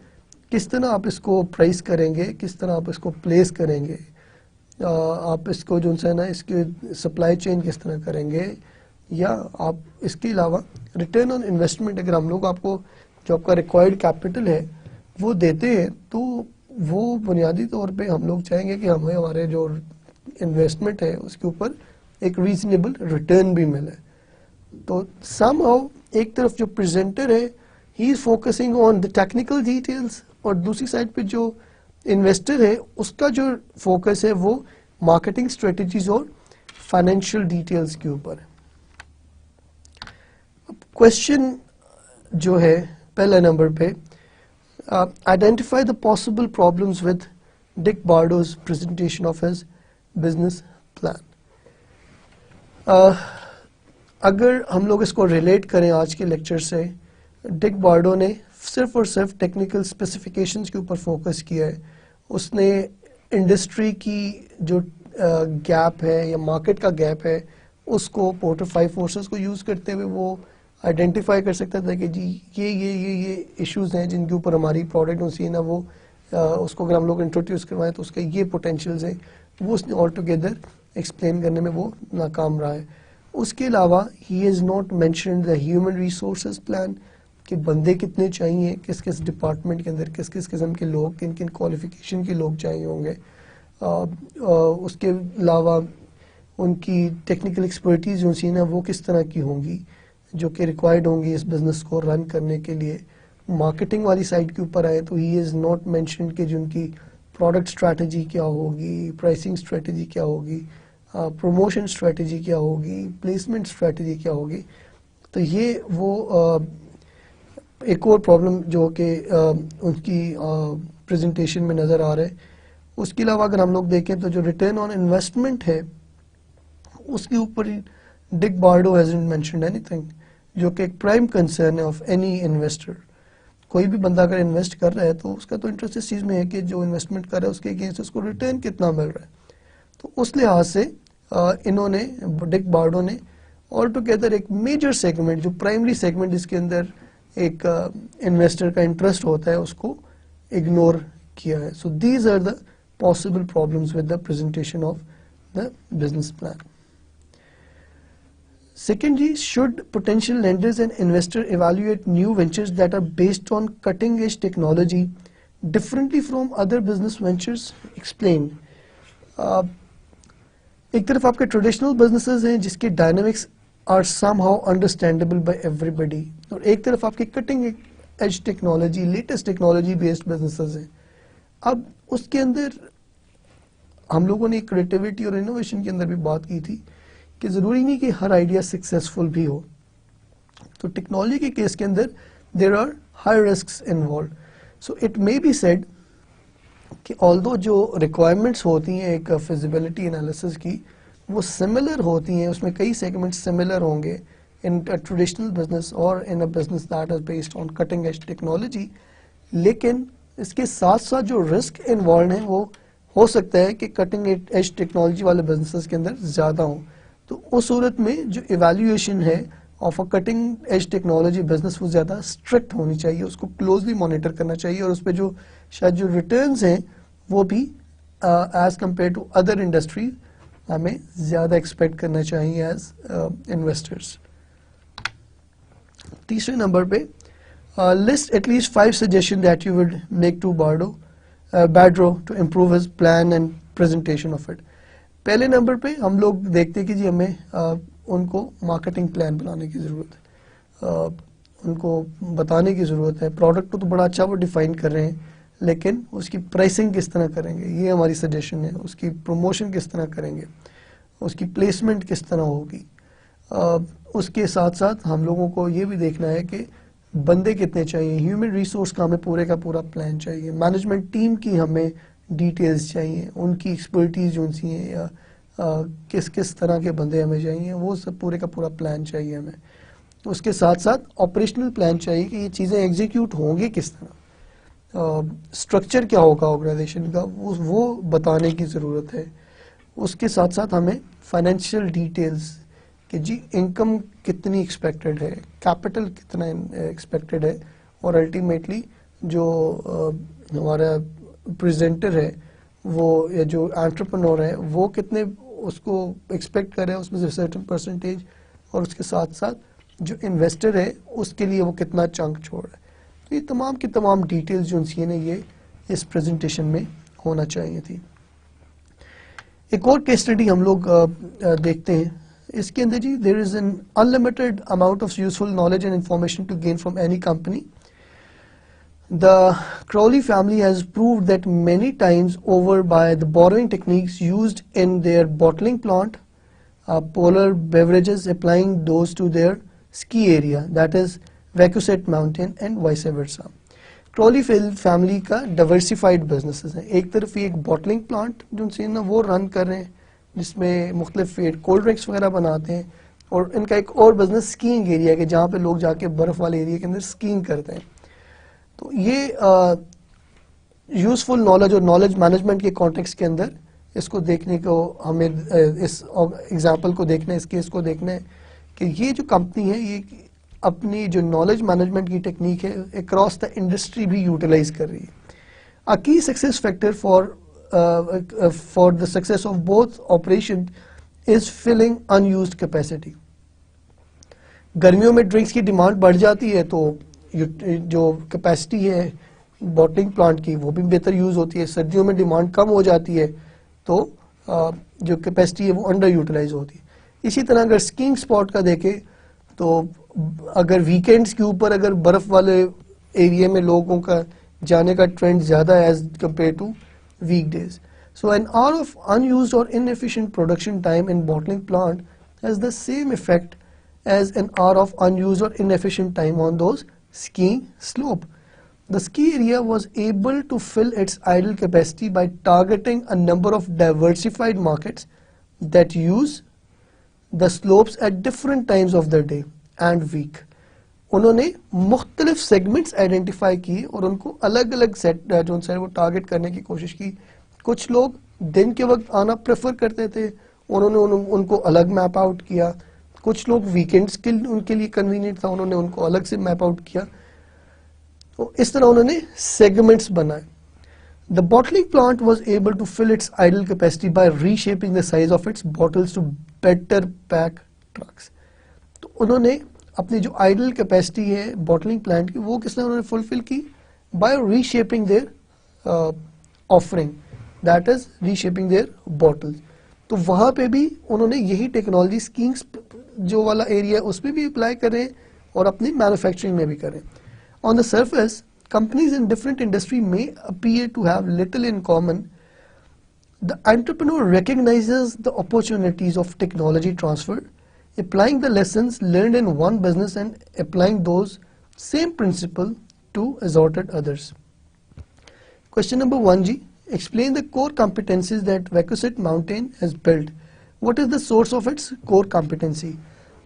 کس طرح آپ اس کو پرائس کریں گے, کس طرح آپ اس کو پلیس کریں گے, آپ اس کو جو ہے نا اس کی سپلائی چین کس طرح کریں گے, یا آپ اس کے علاوہ ریٹرن آن انویسٹمنٹ اگر ہم لوگ آپ کو جو آپ کا ریکوائرڈ کیپٹل ہے وہ دیتے ہیں تو وہ بنیادی طور پہ ہم لوگ چاہیں گے کہ ہمیں ہمارے جو انویسٹمنٹ ہے اس کے اوپر ایک ریزنیبل ریٹرن بھی ملے. تو سم ہاؤ ایک طرف جو پریزنٹر ہے he is focusing on the technical details, اور دوسری سائڈ پہ جو انویسٹر ہے اس کا جو فوکس ہے وہ مارکیٹنگ اسٹریٹجیز اور فائنینشیل ڈیٹیلز کے اوپر ہے. کوشچن جو ہے پہلا نمبر پہ, identify the possible problems with Dick Bardo's presentation of his business plan. اگر ہم لوگ اس کو ریلیٹ کریں آج کے لیکچر سے, ڈک بارڈو نے صرف اور صرف ٹیکنیکل اسپیسیفکیشنز کے اوپر فوکس کیا ہے. اس نے انڈسٹری کی جو گیپ ہے یا مارکیٹ کا گیپ ہے اس کو پورٹر 5 فورسز کو یوز کرتے ہوئے وہ آئیڈینٹیفائی کر سکتا تھا کہ جی یہ ایشوز ہیں جن کے اوپر ہماری پروڈکٹ ہوتی ہے نا, وہ اس کو اگر ہم لوگ انٹروڈیوس کروائیں تو اس کے یہ پوٹینشیلز ہیں, وہ اس نے آل ٹوگیدر ایکسپلین کرنے میں وہ ناکام رہا ہے. اس کے علاوہ he has not mentioned the human resources plan, کہ بندے کتنے چاہیے, کس کس ڈپارٹمنٹ کے اندر کس کس قسم کے لوگ, کن کن کوالیفیکیشن کے لوگ چاہیے ہوں گے. اس کے علاوہ ان کی ٹیکنیکل ایکسپرٹیز جو سی نا وہ کس طرح کی ہوں گی جو کہ ریکوائرڈ ہوں گی اس بزنس کو رن کرنے کے لیے. مارکیٹنگ والی سائڈ کے اوپر آئے تو ہی از ناٹ مینشنڈ کہ جن کی پروڈکٹ اسٹریٹجی کیا ہوگی, پرائسنگ اسٹریٹجی کیا ہوگی, پروموشن اسٹریٹجی کیا ہوگی, پلیسمنٹ اسٹریٹجی کیا ہوگی. تو یہ وہ ایک اور پرابلم جو کہ ان کی پریزنٹیشن میں نظر آ رہا ہے. اس کے علاوہ اگر ہم لوگ دیکھیں تو جو ریٹرن آن انویسٹمنٹ ہے اس کے اوپر ڈک بارڈو ہیزنٹ مینشنڈ اینی تھنگ, جو کہ ایک پرائم کنسرن ہے آف اینی انویسٹر. کوئی بھی بندہ اگر انویسٹ کر رہا ہے تو اس کا تو انٹرسٹ اس چیز میں ہے کہ جو انویسٹمنٹ کر رہا ہے اس کے اگینسٹ اس کو ریٹرن کتنا مل رہا ہے. تو اس لحاظ سے انہوں نے ڈک بارڈو نے آل ٹوگیدر ایک میجر سیگمنٹ جو پرائمری سیگمنٹ جس کے اندر ایک انویسٹر کا انٹرسٹ ہوتا ہے اس کو اگنور کیا ہے. So these are the possible problems with the presentation of the business plan. Secondly, should potential lenders and investors evaluate new ventures that are based on cutting-edge technology differently from other business ventures? Explain. ایک طرف آپ کے traditional businesses ہیں جس کے dynamics are somehow understandable by everybody, اور ایک طرف آپ کی cutting edge technology latest technology based businesses ہیں. اب اس کے اندر ہم لوگوں نے کریٹیوٹی اور انوویشن کے اندر بھی بات کی تھی کہ ضروری نہیں کہ ہر آئیڈیا سکسیسفل بھی ہو. تو ٹیکنالوجی کے کیس کے اندر there are high risks involved. So it may be said کہ آلدو جو ریکوائرمنٹس ہوتی ہیں ایک فیزیبلٹی انالیسس کی وہ سملر ہوتی ہیں, اس میں کئی سیگمنٹس سملر ہوں گے ان ٹریڈیشنل بزنس اور in a business that is based on cutting edge technology, لیکن اس کے ساتھ ساتھ جو رسک انوالوڈ ہیں وہ ہو سکتا ہے کہ کٹنگ ایج ٹیکنالوجی والے بزنسز کے اندر زیادہ ہوں. تو اس صورت میں جو ایویلیویشن ہے of a cutting edge technology business وہ زیادہ اسٹرکٹ ہونی چاہیے, اس کو کلوزلی مانیٹر کرنا چاہیے, اور اس پہ جو شاید جو ریٹرنز ہیں وہ بھی as compare to other industries ہمیں زیادہ ایکسپیکٹ کرنا چاہیے ایز انویسٹرس. تیسرے نمبر پہ list at least 5 suggestion that you would make to Bedrow to improve his plan and presentation of it. پہلے نمبر پہ ہم لوگ دیکھتے ہیں کہ جی ہمیں ان کو مارکیٹنگ پلان بنانے کی ضرورت ہے, ان کو بتانے کی ضرورت ہے. پروڈکٹ کو تو بڑا اچھا وہ ڈیفائن کر رہے ہیں, لیکن اس کی پرائسنگ کس طرح کریں گے یہ ہماری سجیشن ہے. اس کی پروموشن کس طرح کریں گے, اس کی پلیسمنٹ کس طرح ہوگی. اس کے ساتھ ساتھ ہم لوگوں کو یہ بھی دیکھنا ہے کہ بندے کتنے چاہیے, ہیومن ریسورس کا ہمیں پورے کا پورا پلان چاہیے, مینجمنٹ ٹیم کی ہمیں ڈیٹیلز چاہیے, ان کی ایکسپرٹیز جو سی ہیں یا کس کس طرح کے بندے ہمیں چاہیے وہ سب پورے کا پورا پلان چاہیے ہمیں. اس کے ساتھ ساتھ آپریشنل پلان چاہیے کہ یہ چیزیں ایگزیکیوٹ ہوں گی کس طرح, اسٹرکچر کیا ہوگا آرگنائزیشن کا وہ بتانے کی ضرورت ہے. اس کے ساتھ ساتھ ہمیں فائنینشیل ڈیٹیلز کہ جی انکم کتنی ایکسپیکٹڈ ہے, کیپٹل کتنا ایکسپیکٹڈ ہے, اور الٹیمیٹلی جو ہمارا پریزنٹر ہے وہ یا جو انٹرپرنور ہے وہ کتنے اس کو ایکسپیکٹ کر رہے ہیں, اس میں سے سرٹن پرسنٹیج, اور اس کے ساتھ ساتھ جو انویسٹر ہے اس کے لیے وہ کتنا چنک چھوڑ رہا ہے. تو یہ تمام کی تمام ڈیٹیلز جو سی ہیں یہ اس پریزنٹیشن میں ہونا چاہیے تھی. ایک اور کیس اسٹڈی ہم لوگ دیکھتے ہیں, اس کے اندر جی there is an unlimited amount of useful knowledge and information to gain from any company. The Crowley family has proved that many times over by the borrowing techniques used in their bottling plant, polar beverages, applying those to their ski area, that is Wachusett Mountain and vice versa. Crowley family کا diversified businesses ہیں. ایک طرف یہ ایک bottling plant جو سے نا وہ رن کر رہے ہیں جس میں مختلف کولڈ ڈرنکس وغیرہ بناتے ہیں, اور ان کا ایک اور بزنس اسکیئنگ ایریا ہے جہاں پہ لوگ جا کے برف والے ایریا کے اندر اسکیئنگ کرتے ہیں. تو یہ یوزفل نالج اور نالج مینجمنٹ کے کانٹیکس کے اندر اس کو دیکھنے کو ہمیں اس ایگزامپل کو دیکھنا ہے, اس کیس کو دیکھنا ہے کہ یہ جو کمپنی ہے یہ اپنی جو نالج مینجمنٹ کی ٹیکنیک ہے اکراس دا انڈسٹری بھی یوٹیلائز کر رہی ہے. A key success factor for the success of both operations is filling unused capacity. گرمیوں میں ڈرنکس کی ڈیمانڈ بڑھ جاتی ہے تو جو کیپیسٹی ہے بوٹلنگ پلانٹ کی وہ بھی بہتر یوز ہوتی ہے. سردیوں میں ڈیمانڈ کم ہو جاتی ہے تو جو کیپیسٹی ہے وہ انڈر یوٹیلائز ہوتی ہے. اسی طرح اگر اسکیئنگ اسپاٹ کا دیکھیں تو اگر ویکینڈس کے اوپر اگر برف والے ایریا میں لوگوں کا جانے کا ٹرینڈ زیادہ ہے as compare to weekdays. So an hour of unused or inefficient production time in bottling plant has the same effect as an hour of unused or inefficient time on those skiing slope. The ski area was able to fill its idle capacity by targeting a number of diversified markets that use the slopes at different times of the day and week. انہوں نے مختلف segments identify کیے اور ان کو الگ الگ set جو ان سے وہ ٹارگٹ کرنے کی کوشش کی. کچھ لوگ دن کے وقت آنا پریفر کرتے تھے, انہوں نے ان کو الگ میپ آؤٹ کیا. کچھ لوگ ویکینڈس کے ان کے لیے کنوینئنٹ تھا, انہوں نے ان کو الگ سے میپ آؤٹ کیا. تو اس طرح انہوں نے سیگمنٹس بنائے. The bottling plant was able to fill its idle capacity by reshaping the size of its bottles to better pack trucks. تو انہوں نے اپنی جو آئیڈل کیپیسٹی ہے بوٹلنگ پلانٹ کی وہ کس طرح انہوں نے فلفل کی by reshaping their offering, that is reshaping their bottles. تو وہاں پہ بھی انہوں نے یہی ٹیکنالوجی اسکیئنگ جو والا ایریا ہے اس میں بھی اپلائی کریں اور اپنی مینوفیکچرنگ میں بھی کریں. On the surface companies in different industry may appear to have little in common. The entrepreneur recognizes the opportunities of technology transfer, applying the lessons learned in one business and applying those same principle to assorted others. Question number 1G. Explain the core competencies that Vacusit Mountain has built. What is the source of its core competency?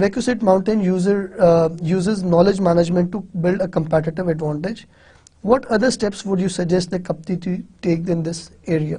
Vacusit Mountain uses knowledge management to build a competitive advantage. What other steps would you suggest the company to take in this area?